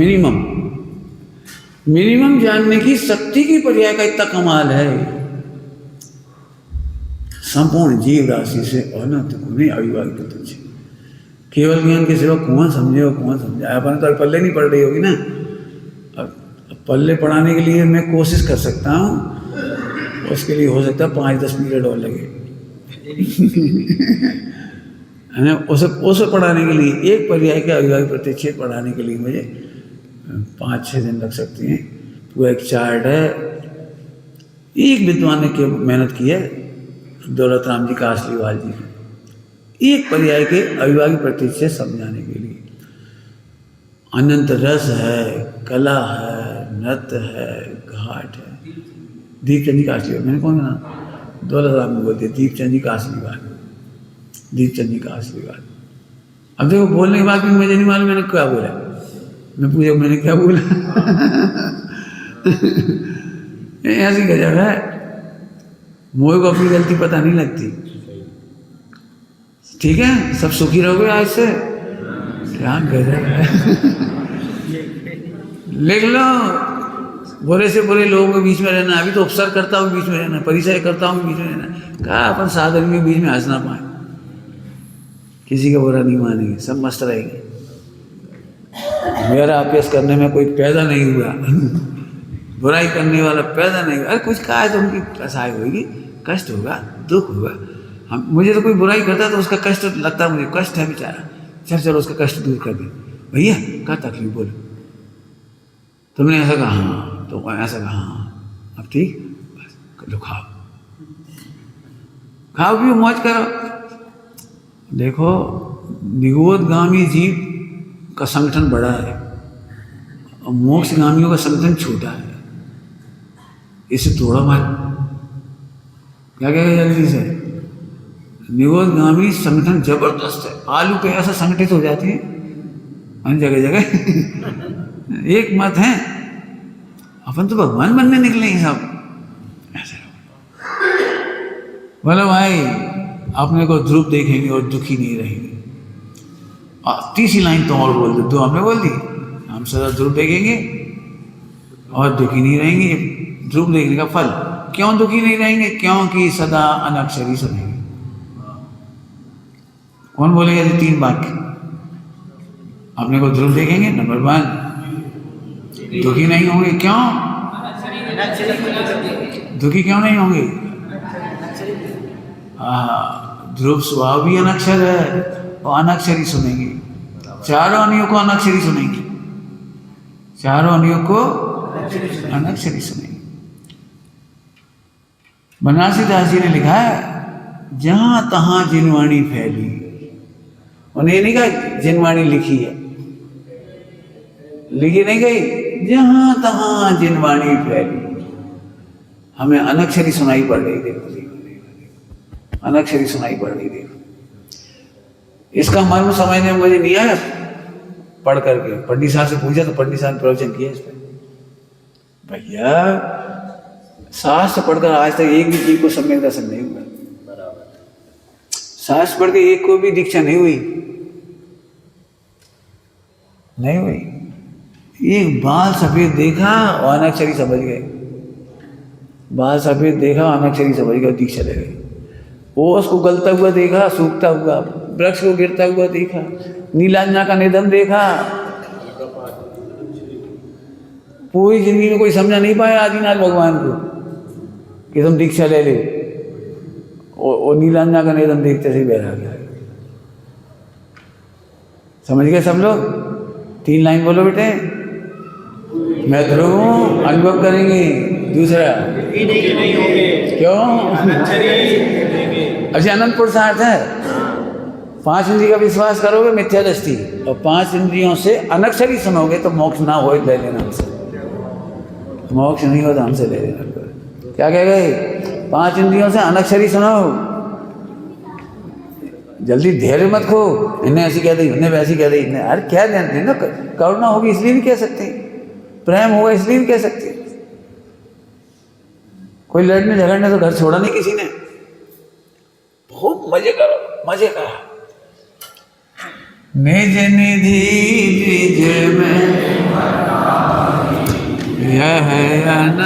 मिनिमम जानने की शक्ति की पर्याय का इतना कमाल है। संपूर्ण जीव राशि से अनंत गुने अविभागी प्रतिच्छेद। केवल ज्ञान के सिवा कौन समझे और कौन समझे। अपन तो पल्ले नहीं पढ़ रही होगी ना, अब पल्ले पढ़ाने के लिए मैं कोशिश कर सकता हूँ, उसके लिए हो सकता है 5-10 पीरियड और लगे है ना। उसे पढ़ाने के लिए एक पर्याय के अविभाज्य प्रतिच्छेद पढ़ाने के लिए मुझे 5-6 दिन लग सकते हैं। पूरा एक चार्ट है। एक विद्वान ने मेहनत की है, दौलत राम जी कासलीवाल जी की, एक पर्याय के अविभाज्य प्रतिच्छेद समझाने के लिए। अनंत रस है, कला है, नृत्य है, घाट है। दीपचंद जी कासलीवाल, मैंने कौन ना दौलत राम जी बोलते, दीपचंद जी कासलीवाल, दीपचंद जी कासलीवाल। अब देखो बोलने के बाद भी मुझे नहीं मालूम मैंने क्या बोला। मैं पूछा मैंने क्या बोला ऐसी गजब है, मुझे को अपनी गलती पता नहीं लगती। ठीक है, सब सुखी रहोगे आज से। क्या गजब है लिख लो, बुरे से बुरे लोगों के बीच में रहना। अभी तो उपसर करता हूँ बीच में रहना, परिचय करता हूँ बीच में रहना। कहा अपन साधन के बीच में हंस ना पाए, किसी का बुरा नहीं मानेंगे, सब मस्त रहेंगे। मेरा अभ्यास करने में कोई पैदा नहीं हुआ बुराई करने वाला पैदा नहीं हुआ। अरे कुछ कहा है तो उनकी कसाई होगी, कष्ट होगा, दुख होगा। हम मुझे तो कोई बुराई करता तो उसका कष्ट लगता, मुझे कष्ट है बेचारा, चलो उसका कष्ट दूर कर दे। भैया क्या तकलीफ बोलो, तुमने ऐसा कहा हाँ, तो ऐसा कहा हाँ, अब ठीक, बस लो खाओ, खाओ पियो मौज करो। देखो निगोदगामी जीव का संगठन बड़ा है और मोक्षगामियों का संगठन छोटा है, इसे तोड़ा मत। क्या कहेगा जल्दी से, निगोदगामी संगठन जबरदस्त है। आलू पे ऐसा संगठित हो जाती है हर जगह जगह एक मत है, अपन तो भगवान बनने निकले हैं सब ऐसे। बोलो भाई अपने को ध्रुव देखेंगे और दुखी नहीं रहेंगे। तीसरी लाइन तो और बोल दो, दो हमने बोल दी, हम सदा ध्रुव देखेंगे और दुखी नहीं रहेंगे। ध्रुव देखने का फल, क्यों दुखी नहीं रहेंगे, क्योंकि सदा अनक्षरी सुनेंगे। कौन बोलेगा ये 3 वाक्य? अपने को ध्रुव देखेंगे, नंबर 1 दुखी नहीं होंगे। क्यों दुखी क्यों नहीं होंगे? ध्रुव स्वभाव भी अनक्षर है और अनक्षरी सुनेंगे। चारों अनियों को अनक्षरी सुनेंगे, चारों अनियों को अनक्षरी सुनेंगे। बनारसी दास जी ने लिखा है, जहां तहां जिनवाणी फैली उन्हें ये नहीं कहा जिनवाणी लिखी है, लिखी नहीं गई, जहां तहां जिनवाणी फैली। हमें अनक्षरी सुनाई पड़ रही, देखो देखो, अनक्षरी सुनाई पड़ रही, देखो। इसका मर्म समझने में मुझे नहीं आया पढ़ करके। पंडित साहब से पूछा तो पंडित साहब ने प्रवचन किया इस पर। भैया शास्त्र पढ़कर आज तक एक भी जीव को सम्यक दर्शन नहीं हुआ, शास्त्र पढ़ के एक को भी दीक्षा नहीं हुई, नहीं हुई। एक बाल सफेद देखा और अनक्षरी समझ गए, बाल सफेद देखा अनक्षरी समझ गए, दीक्षा ले गए। वो उसको गलता हुआ देखा, सूखता हुआ, वृक्ष को गिरता हुआ देखा, नीलांजना का निधन देखा। पूरी जिंदगी में कोई समझा नहीं पाया आदिनाथ भगवान को कि तुम दीक्षा ले ले। और नीलांजना का निधन देखते से बहरा गया। समझ गए सब लोग? 3 लाइन बोलो बेटे। मैं ध्रुव हूँ, अनुभव करेंगे। दूसरा क्यों? अच्छा, अनंत पुरुषार्थ है। 5 इंद्रिय का विश्वास करोगे मिथ्या दृष्टि, और 5 इंद्रियों से अनक्षरी सुनोगे तो मोक्ष ना हो, ले लेना हमसे। मोक्ष नहीं होता, हमसे ले लेना। क्या कह गए? 5 इंद्रियों से अनक्षरी सुनो। जल्दी धैर्य मत खो, इन्हें ऐसी कह दी, इन्हें वैसी कह दी, इन्हें अरे क्या जानते ना, करुणा होगी इसलिए भी कह सकते हैं, प्रेम होगा इसलिए भी कह सकते हैं। कोई लड़ने झगड़ने तो घर छोड़ा नहीं किसी ने। बहुत मजे करो, मजे करा। निज निधि द्विज में यह है आनंद।